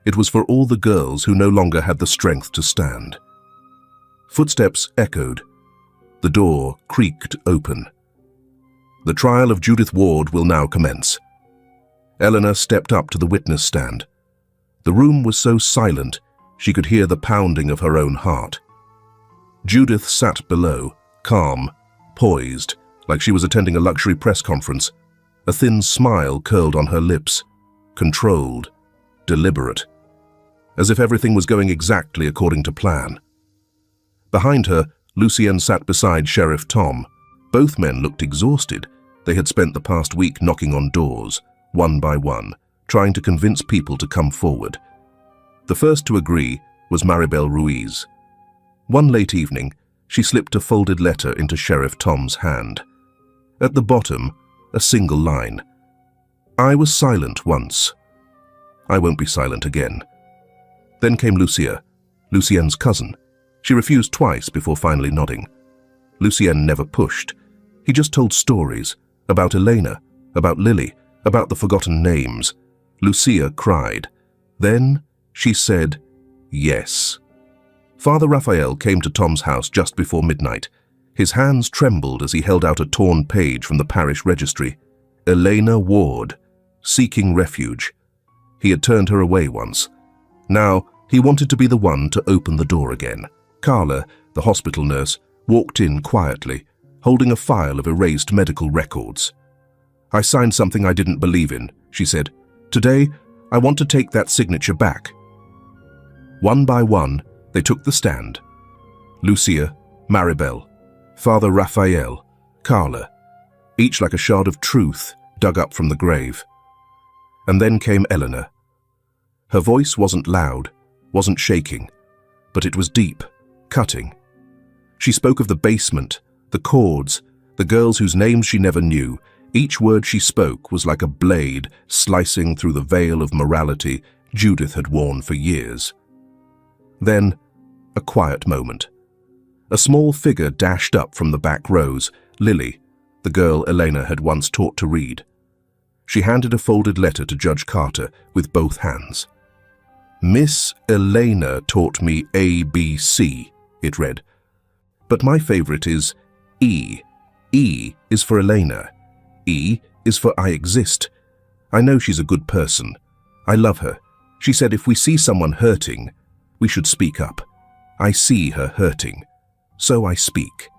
It was for all the girls who no longer had the strength to stand. Footsteps echoed. The door creaked open. The trial of Judith Ward will now commence. Eleanor stepped up to the witness stand. The room was so silent, she could hear the pounding of her own heart. Judith sat below, calm, poised, like she was attending a luxury press conference. A thin smile curled on her lips, controlled, deliberate, as if everything was going exactly according to plan. Behind her, Lucien sat beside Sheriff Tom. Both men looked exhausted. They had spent the past week knocking on doors, one by one, trying to convince people to come forward. The first to agree was Maribel Ruiz. One late evening, she slipped a folded letter into Sheriff Tom's hand. At the bottom, a single line. "I was silent once. I won't be silent again." Then came Lucia, Lucien's cousin. She refused twice before finally nodding. Lucien never pushed. He just told stories about Elena, about Lily, about the forgotten names. Lucia cried. Then she said yes. Father Raphael came to Tom's house just before midnight. His hands trembled as he held out a torn page from the parish registry. Elena Ward, seeking refuge. He had turned her away once. Now he wanted to be the one to open the door again. Carla, the hospital nurse, walked in quietly, holding a file of erased medical records. "I signed something I didn't believe in," she said. "Today, I want to take that signature back." One by one, they took the stand. Lucia, Maribel, Father Raphael, Carla, each like a shard of truth dug up from the grave. And then came Eleanor. Her voice wasn't loud, wasn't shaking, but it was deep, cutting. She spoke of the basement, the cords, the girls whose names she never knew. Each word she spoke was like a blade slicing through the veil of morality Judith had worn for years. Then, a quiet moment. A small figure dashed up from the back rows, Lily, the girl Elena had once taught to read. She handed a folded letter to Judge Carter with both hands. "Miss Elena taught me ABC," it read. "But my favorite is E. E is for Elena. E is for I exist. I know she's a good person. I love her. She said if we see someone hurting, we should speak up. I see her hurting. So I speak."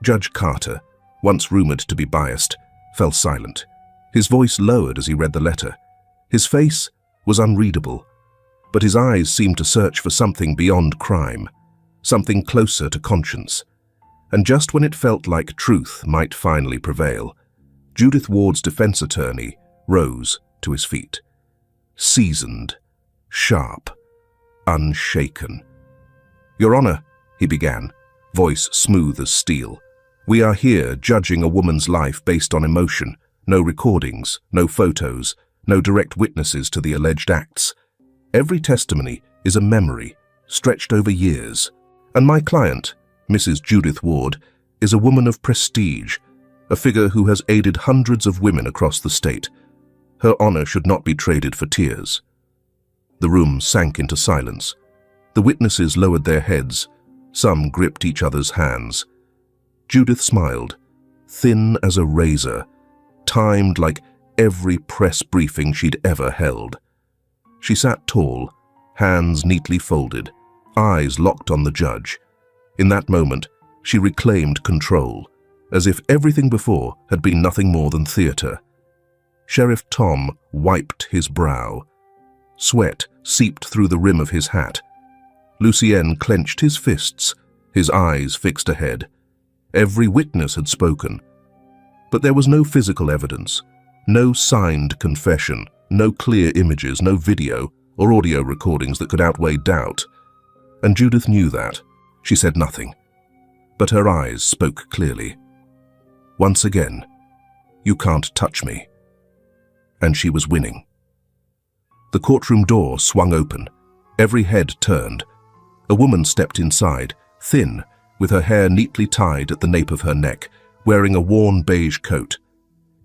Judge Carter, once rumored to be biased, fell silent. His voice lowered as he read the letter. His face was unreadable, but his eyes seemed to search for something beyond crime, something closer to conscience. And just when it felt like truth might finally prevail, Judith Ward's defense attorney rose to his feet. Seasoned, sharp, unshaken. "Your Honor," he began, voice smooth as steel, "we are here judging a woman's life based on emotion, no recordings, no photos, no direct witnesses to the alleged acts. Every testimony is a memory, stretched over years. And my client, Mrs. Judith Ward, is a woman of prestige, a figure who has aided hundreds of women across the state. Her honor should not be traded for tears. The room sank into silence. The witnesses lowered their heads. Some gripped each other's hands. Judith smiled, thin as a razor, timed like every press briefing she'd ever held. She sat tall, hands neatly folded, eyes locked on the judge. In that moment, she reclaimed control, as if everything before had been nothing more than theater. Sheriff Tom wiped his brow. Sweat seeped through the rim of his hat. Lucien clenched his fists, his eyes fixed ahead. Every witness had spoken. But there was no physical evidence, no signed confession, no clear images, no video or audio recordings that could outweigh doubt. And Judith knew that. She said nothing. But her eyes spoke clearly. Once again, "You can't touch me." And she was winning. The courtroom door swung open. Every head turned. A woman stepped inside, thin, with her hair neatly tied at the nape of her neck, wearing a worn beige coat.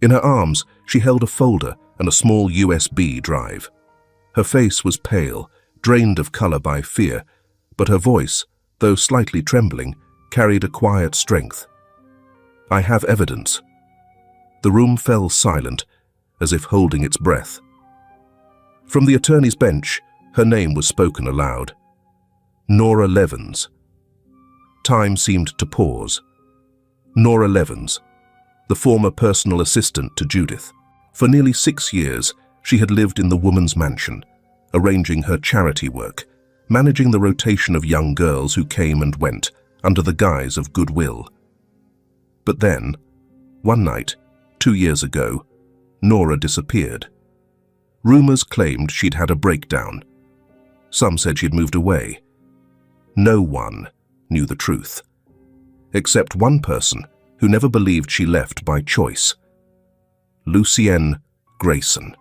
In her arms, she held a folder and a small USB drive. Her face was pale, drained of color by fear, but her voice, though slightly trembling, carried a quiet strength. "I have evidence." The room fell silent, as if holding its breath. From the attorney's bench, her name was spoken aloud. Nora Levens. Time seemed to pause. Nora Levens, the former personal assistant to Judith. For nearly 6 years, she had lived in the woman's mansion, arranging her charity work, managing the rotation of young girls who came and went under the guise of goodwill. But then, one night, 2 years ago, Nora disappeared. Rumors claimed she'd had a breakdown. Some said she'd moved away. No one knew the truth, except one person who never believed she left by choice. Lucien Grayson.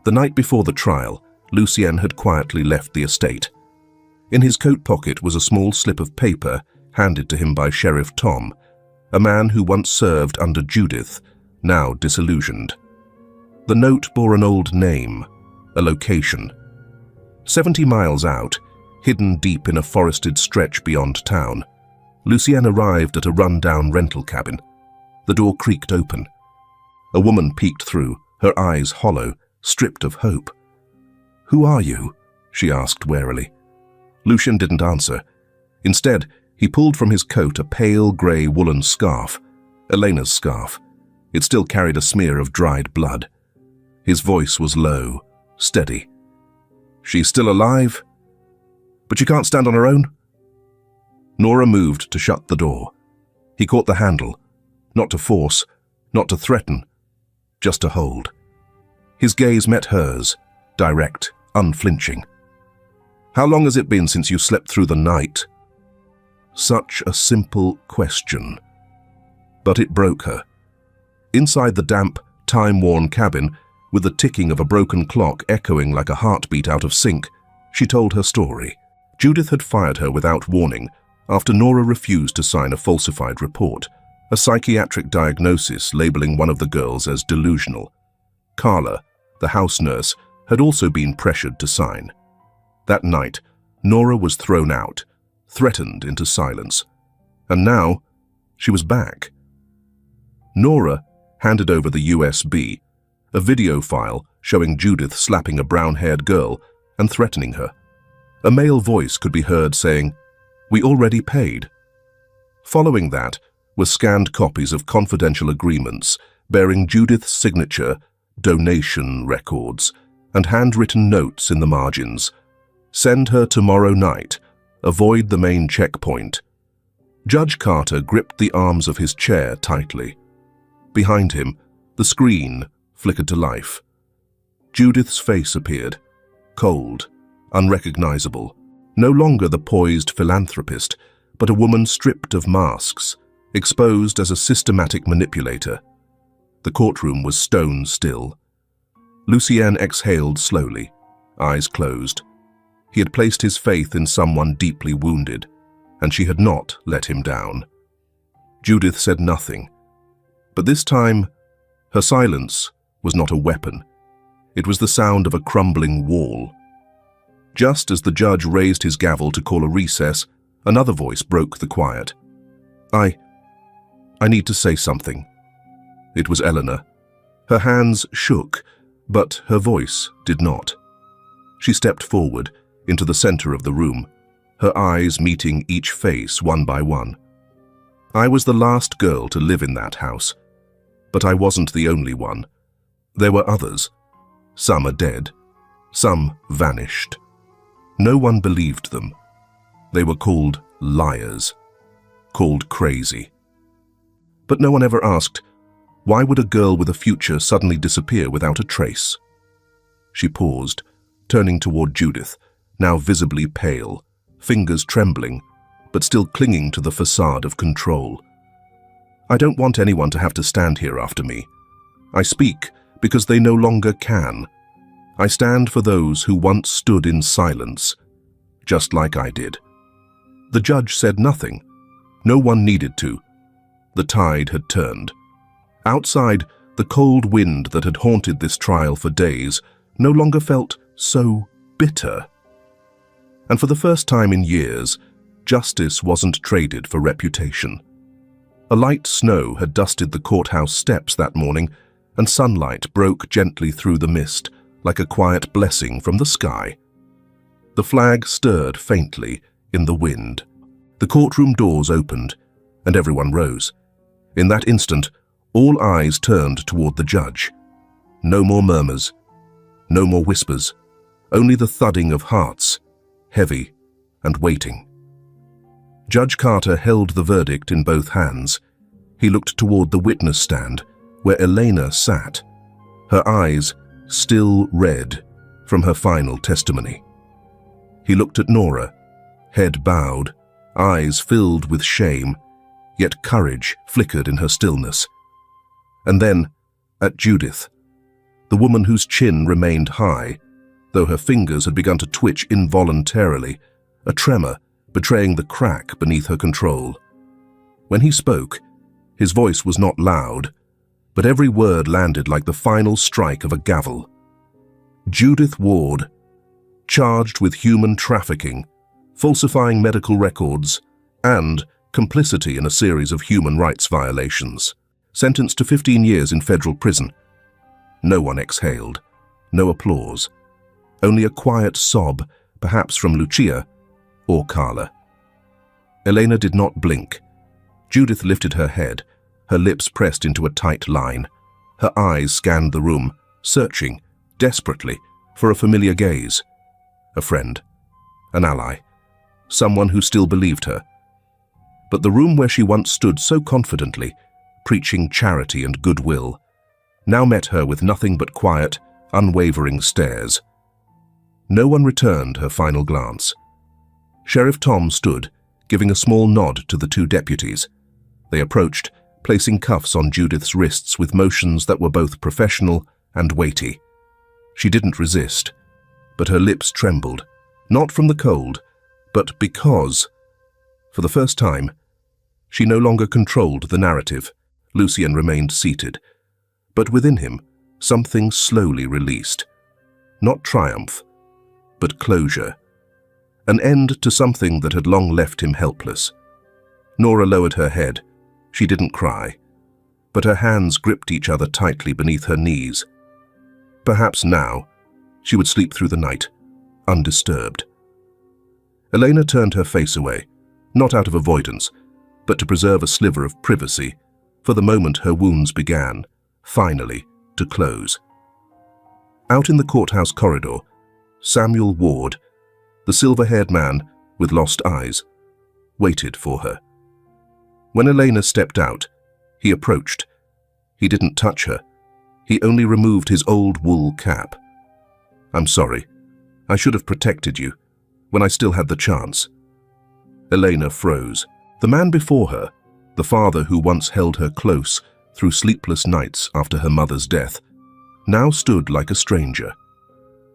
The night before the trial, Lucien had quietly left the estate. In his coat pocket was a small slip of paper handed to him by Sheriff Tom, a man who once served under Judith, now disillusioned. The note bore an old name, a location. 70 miles out, hidden deep in a forested stretch beyond town, Lucien arrived at a run-down rental cabin. The door creaked open. A woman peeked through, her eyes hollow, stripped of hope. "Who are you?" she asked warily. Lucien didn't answer. Instead, he pulled from his coat a pale grey woolen scarf, Elena's scarf. It still carried a smear of dried blood. His voice was low, steady. "She's still alive? But she can't stand on her own?" Nora moved to shut the door. He caught the handle, not to force, not to threaten, just to hold. His gaze met hers, direct, unflinching. "How long has it been since you slept through the night?" Such a simple question. But it broke her. Inside the damp, time-worn cabin, with the ticking of a broken clock echoing like a heartbeat out of sync, she told her story. Judith had fired her without warning after Nora refused to sign a falsified report, a psychiatric diagnosis labeling one of the girls as delusional. Carla, the house nurse, had also been pressured to sign. That night, Nora was thrown out, threatened into silence. And now, she was back. Nora handed over the USB, a video file showing Judith slapping a brown-haired girl and threatening her. A male voice could be heard saying, "We already paid." Following that were scanned copies of confidential agreements bearing Judith's signature, donation records, and handwritten notes in the margins. "Send her tomorrow night. Avoid the main checkpoint." Judge Carter gripped the arms of his chair tightly. Behind him, the screen flickered to life. Judith's face appeared, cold, unrecognizable, no longer the poised philanthropist, but a woman stripped of masks, exposed as a systematic manipulator. The courtroom was stone still. Lucien exhaled slowly, eyes closed. He had placed his faith in someone deeply wounded, and she had not let him down. Judith said nothing, but this time her silence was not a weapon. It was the sound of a crumbling wall. Just as the judge raised his gavel to call a recess, another voice broke the quiet. I need to say something." It was Eleanor. Her hands shook, but her voice did not. She stepped forward into the center of the room, her eyes meeting each face one by one. "I was the last girl to live in that house, but I wasn't the only one. There were others. Some are dead. Some vanished. No one believed them. They were called liars, called crazy. But no one ever asked, why would a girl with a future suddenly disappear without a trace?" She paused, turning toward Judith, now visibly pale, fingers trembling, but still clinging to the facade of control. "I don't want anyone to have to stand here after me. I speak because they no longer can. I stand for those who once stood in silence, just like I did." The judge said nothing. No one needed to. The tide had turned. Outside, the cold wind that had haunted this trial for days no longer felt so bitter. And for the first time in years, justice wasn't traded for reputation. A light snow had dusted the courthouse steps that morning, and sunlight broke gently through the mist like a quiet blessing from the sky. The flag stirred faintly in the wind. The courtroom doors opened, and everyone rose. In that instant, all eyes turned toward the judge. No more murmurs, no more whispers, only the thudding of hearts, heavy and waiting. Judge Carter held the verdict in both hands. He looked toward the witness stand, where Elena sat, her eyes still red from her final testimony. He looked at Nora, head bowed, eyes filled with shame, yet courage flickered in her stillness. And then at Judith, the woman whose chin remained high, though her fingers had begun to twitch involuntarily, a tremor betraying the crack beneath her control. When he spoke, his voice was not loud, but every word landed like the final strike of a gavel. Judith Ward, charged with human trafficking, falsifying medical records, and complicity in a series of human rights violations, sentenced to 15 years in federal prison. No one exhaled, no applause, only a quiet sob, perhaps from Lucia or Carla. Elena did not blink. Judith lifted her head, her lips pressed into a tight line. Her eyes scanned the room, searching, desperately, for a familiar gaze. A friend, an ally, someone who still believed her. But the room where she once stood so confidently, preaching charity and goodwill, now met her with nothing but quiet, unwavering stares. No one returned her final glance. Sheriff Tom stood, giving a small nod to the two deputies. They approached, placing cuffs on Judith's wrists with motions that were both professional and weighty. She didn't resist, but her lips trembled, not from the cold, but because, for the first time, she no longer controlled the narrative. Lucien remained seated, but within him, something slowly released. Not triumph, but closure. An end to something that had long left him helpless. Nora lowered her head. She didn't cry, but her hands gripped each other tightly beneath her knees. Perhaps now, she would sleep through the night, undisturbed. Elena turned her face away, not out of avoidance, but to preserve a sliver of privacy. For the moment her wounds began, finally, to close. Out in the courthouse corridor, Samuel Ward, the silver-haired man with lost eyes, waited for her. When Elena stepped out, he approached. He didn't touch her. He only removed his old wool cap. "I'm sorry. I should have protected you when I still had the chance." Elena froze. The man before her, the father who once held her close through sleepless nights after her mother's death, now stood like a stranger.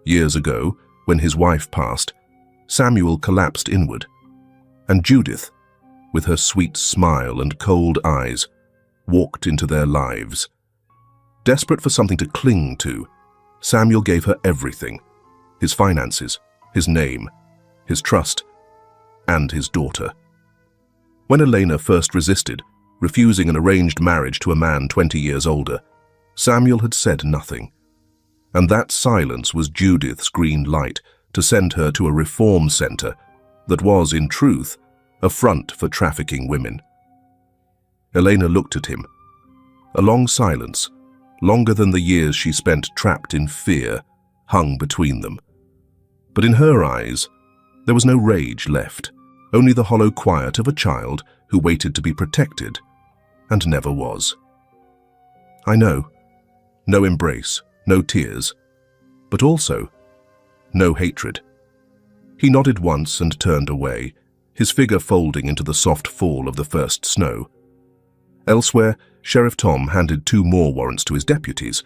Years ago, when his wife passed, Samuel collapsed inward, and Judith, with her sweet smile and cold eyes, walked into their lives. Desperate for something to cling to, Samuel gave her everything: his finances, his name, his trust, and his daughter. When Elena first resisted, refusing an arranged marriage to a man 20 years older, Samuel had said nothing. And that silence was Judith's green light to send her to a reform center that was, in truth, a front for trafficking women. Elena looked at him. A long silence, longer than the years she spent trapped in fear, hung between them. But in her eyes, there was no rage left, only the hollow quiet of a child who waited to be protected, and never was. I know. No embrace, no tears, but also no hatred. He nodded once and turned away, his figure folding into the soft fall of the first snow. Elsewhere, Sheriff Tom handed 2 more warrants to his deputies,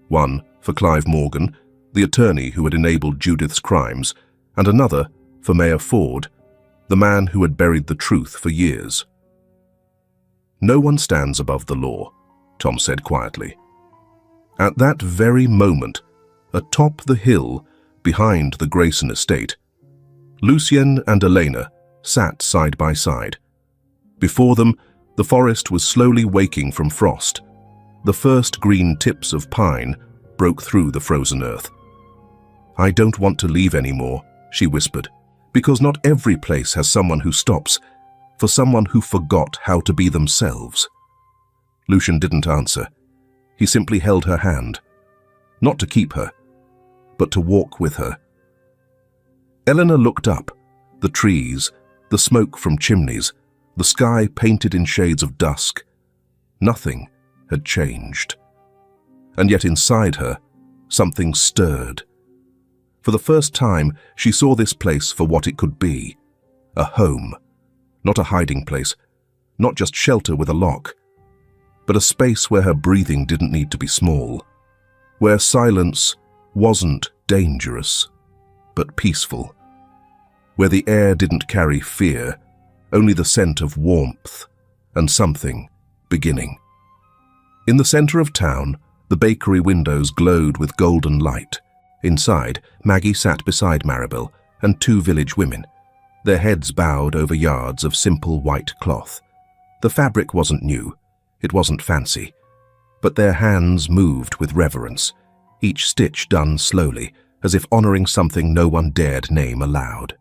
one for Clive Morgan, the attorney who had enabled Judith's crimes, and another for Mayor Ford, the man who had buried the truth for years. "No one stands above the law," Tom said quietly. At that very moment, atop the hill behind the Grayson estate, Lucien and Elena sat side by side. Before them, the forest was slowly waking from frost. The first green tips of pine broke through the frozen earth. "I don't want to leave anymore," she whispered, "because not every place has someone who stops, for someone who forgot how to be themselves." Lucien didn't answer. He simply held her hand, not to keep her, but to walk with her. Eleanor looked up, the trees, the smoke from chimneys, the sky painted in shades of dusk. Nothing had changed. And yet inside her, something stirred. For the first time, she saw this place for what it could be: a home, not a hiding place, not just shelter with a lock, but a space where her breathing didn't need to be small, where silence wasn't dangerous, but peaceful, where the air didn't carry fear, only the scent of warmth and something beginning. In the center of town, the bakery windows glowed with golden light. Inside, Maggie sat beside Maribel and 2 village women, their heads bowed over yards of simple white cloth. The fabric wasn't new, it wasn't fancy, but their hands moved with reverence, each stitch done slowly, as if honoring something no one dared name aloud.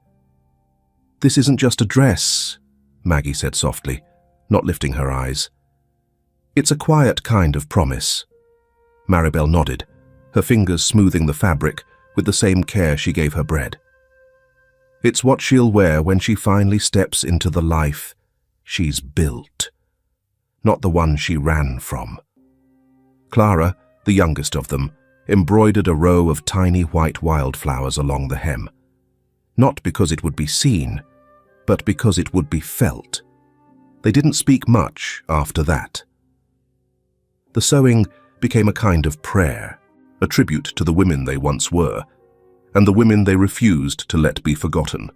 "This isn't just a dress," Maggie said softly, not lifting her eyes. "It's a quiet kind of promise." Maribel nodded, her fingers smoothing the fabric with the same care she gave her bread. "It's what she'll wear when she finally steps into the life she's built, not the one she ran from." Clara, the youngest of them, embroidered a row of tiny white wildflowers along the hem, not because it would be seen, but because it would be felt. They didn't speak much after that. The sewing became a kind of prayer, a tribute to the women they once were, and the women they refused to let be forgotten.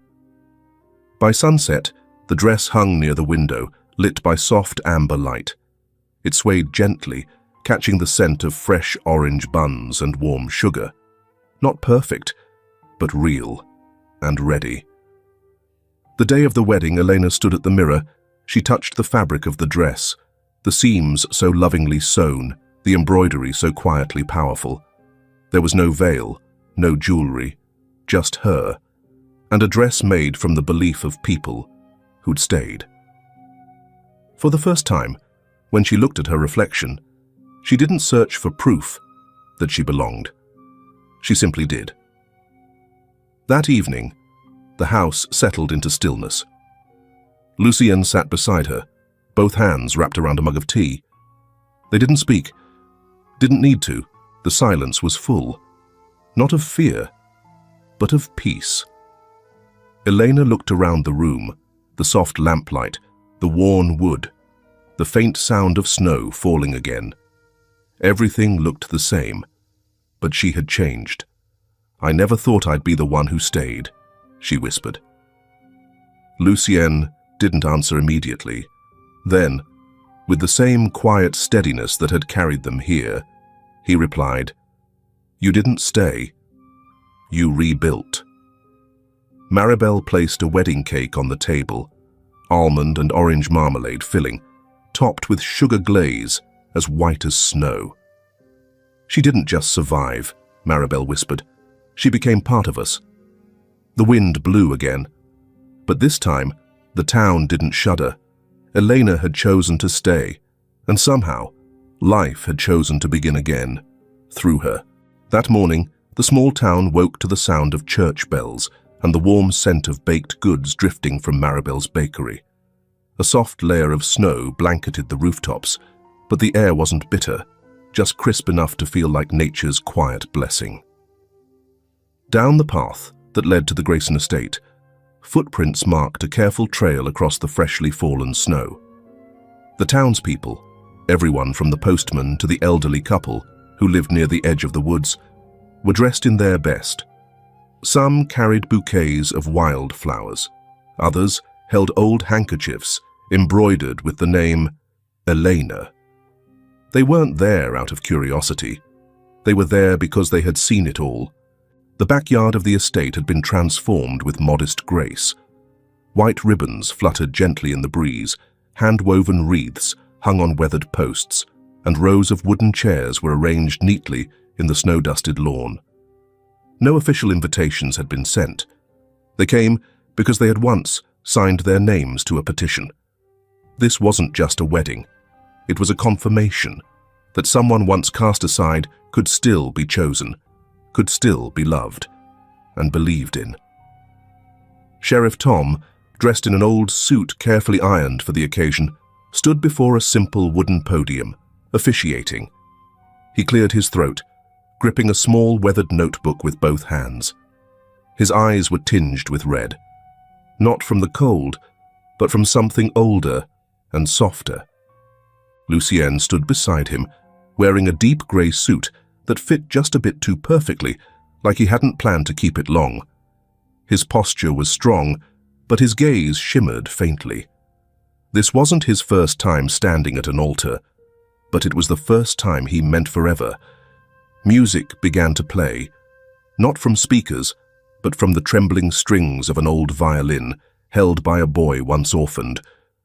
By sunset, the dress hung near the window, lit by soft amber light. It swayed gently, catching the scent of fresh orange buns and warm sugar. Not perfect, but real and ready. The day of the wedding, Elena stood at the mirror. She touched the fabric of the dress, the seams so lovingly sewn, the embroidery so quietly powerful. There was no veil, no jewelry, just her, and a dress made from the belief of people who'd stayed. For the first time, when she looked at her reflection, she didn't search for proof that she belonged. She simply did. That evening, the house settled into stillness. Lucien sat beside her, both hands wrapped around a mug of tea. They didn't speak, didn't need to. The silence was full, not of fear, but of peace. Elena looked around the room, the soft lamplight, the worn wood, the faint sound of snow falling again. Everything looked the same, but she had changed. "I never thought I'd be the one who stayed," she whispered. Lucien didn't answer immediately. Then, with the same quiet steadiness that had carried them here, He replied, "You didn't stay. You rebuilt." Maribel placed a wedding cake on the table, almond and orange marmalade filling, topped with sugar glaze as white as snow. "She didn't just survive," Maribel whispered. "She became part of us." The wind blew again, but this time the town didn't shudder. Elena had chosen to stay, and somehow life had chosen to begin again, through her. That morning, the small town woke to the sound of church bells and the warm scent of baked goods drifting from Maribel's bakery. A soft layer of snow blanketed the rooftops, but the air wasn't bitter, just crisp enough to feel like nature's quiet blessing. Down the path that led to the Grayson estate, footprints marked a careful trail across the freshly fallen snow. The townspeople, everyone from the postman to the elderly couple who lived near the edge of the woods, were dressed in their best. Some carried bouquets of wildflowers. Others held old handkerchiefs embroidered with the name Elena. They weren't there out of curiosity. They were there because they had seen it all. The backyard of the estate had been transformed with modest grace. White ribbons fluttered gently in the breeze, hand-woven wreaths hung on weathered posts, and rows of wooden chairs were arranged neatly in the snow-dusted lawn. No official invitations had been sent. They came because they had once signed their names to a petition. This wasn't just a wedding. It was a confirmation that someone once cast aside could still be chosen, could still be loved and believed in. Sheriff Tom, dressed in an old suit carefully ironed for the occasion, stood before a simple wooden podium, officiating. He cleared his throat, gripping a small weathered notebook with both hands. His eyes were tinged with red, not from the cold, but from something older and softer. Lucienne stood beside him, wearing a deep grey suit that fit just a bit too perfectly, like he hadn't planned to keep it long. His posture was strong, but his gaze shimmered faintly. This wasn't his first time standing at an altar, but it was the first time he meant forever. Music began to play, not from speakers, but from the trembling strings of an old violin held by a boy once orphaned,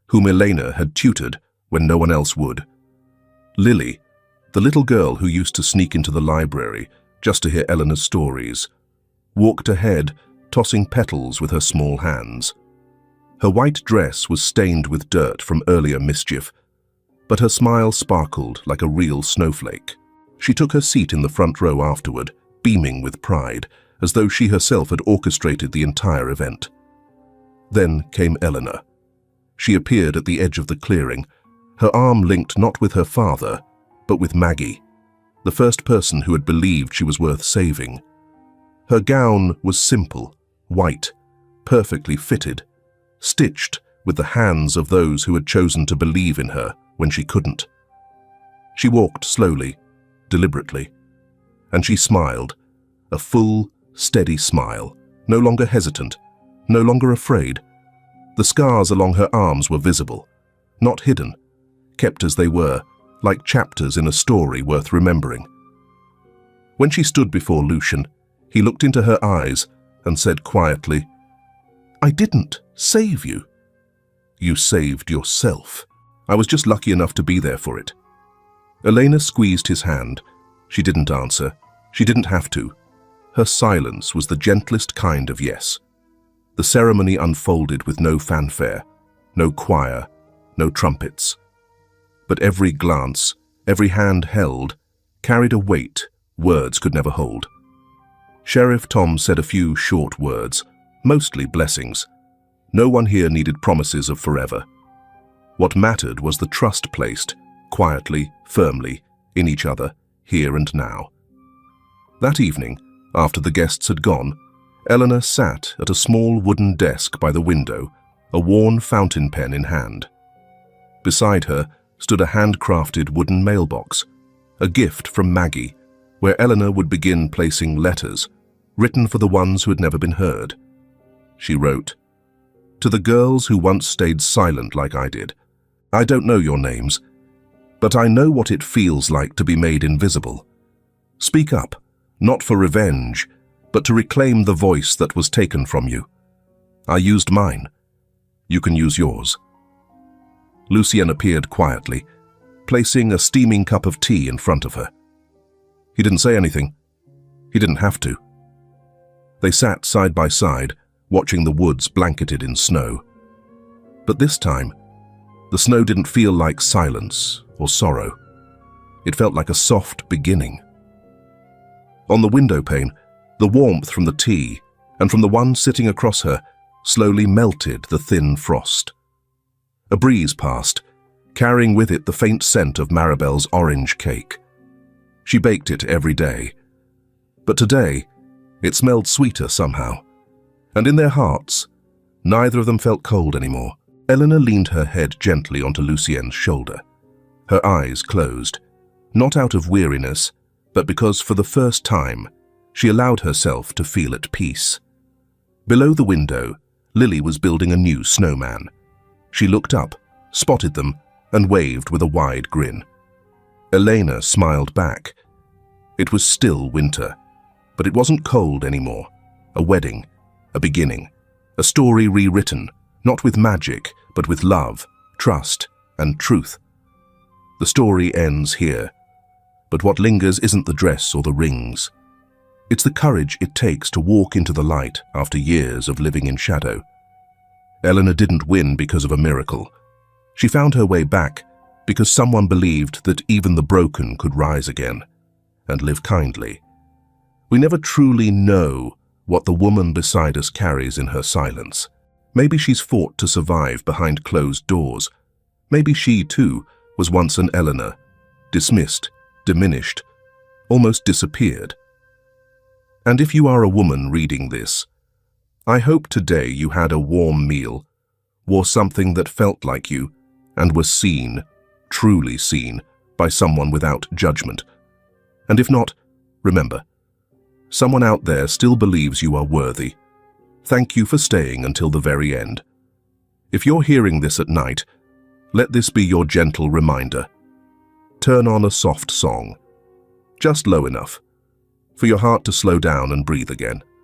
whom Elena had tutored when no one else would. Lily, the little girl who used to sneak into the library just to hear Eleanor's stories, walked ahead, tossing petals with her small hands. Her white dress was stained with dirt from earlier mischief, but her smile sparkled like a real snowflake. She took her seat in the front row afterward, beaming with pride, as though she herself had orchestrated the entire event. Then came Eleanor. She appeared at the edge of the clearing, her arm linked not with her father, but with Maggie, the first person who had believed she was worth saving. Her gown was simple, white, perfectly fitted, stitched with the hands of those who had chosen to believe in her when she couldn't. She walked slowly, deliberately, and she smiled, a full, steady smile, no longer hesitant, no longer afraid. The scars along her arms were visible, not hidden, kept as they were, like chapters in a story worth remembering. When she stood before Lucian, he looked into her eyes and said quietly, "I didn't save you. You saved yourself. I was just lucky enough to be there for it." Elena squeezed his hand. She didn't answer. She didn't have to. Her silence was the gentlest kind of yes. The ceremony unfolded with no fanfare, no choir, no trumpets. But every glance, every hand held, carried a weight words could never hold. Sheriff Tom said a few short words, mostly blessings. No one here needed promises of forever. What mattered was the trust placed, quietly, firmly, in each other, here and now. That evening, after the guests had gone, Eleanor sat at a small wooden desk by the window, a worn fountain pen in hand. Beside her stood a handcrafted wooden mailbox, a gift from Maggie, where Eleanor would begin placing letters, written for the ones who had never been heard. She wrote, "To the girls who once stayed silent like I did, I don't know your names, but I know what it feels like to be made invisible, Speak up, not for revenge, but to reclaim the voice that was taken from you. I used mine. You can use yours. Lucien appeared quietly, placing a steaming cup of tea in front of her. He didn't say anything. He didn't have to. They sat side by side, watching the woods blanketed in snow. But this time, the snow didn't feel like silence or sorrow. It felt like a soft beginning. On the window pane, the warmth from the tea and from the one sitting across her slowly melted the thin frost. A breeze passed, carrying with it the faint scent of Maribel's orange cake. She baked it every day. But today, it smelled sweeter somehow. And in their hearts, neither of them felt cold anymore. Eleanor leaned her head gently onto Lucien's shoulder. Her eyes closed, not out of weariness, but because for the first time, she allowed herself to feel at peace. Below the window, Lily was building a new snowman. She looked up, spotted them, and waved with a wide grin. Elena smiled back. It was still winter, but it wasn't cold anymore. A wedding, a beginning, a story rewritten, not with magic, but with love, trust, and truth. The story ends here, but what lingers isn't the dress or the rings. It's the courage it takes to walk into the light after years of living in shadow. Eleanor didn't win because of a miracle. She found her way back because someone believed that even the broken could rise again and live kindly. We never truly know what the woman beside us carries in her silence. Maybe she's fought to survive behind closed doors. Maybe she, too, was once an Eleanor, dismissed, diminished, almost disappeared. And if you are a woman reading this, I hope today you had a warm meal, wore something that felt like you, and was seen, truly seen, by someone without judgment. And if not, remember, someone out there still believes you are worthy. Thank you for staying until the very end. If you're hearing this at night, let this be your gentle reminder. Turn on a soft song, just low enough, for your heart to slow down and breathe again.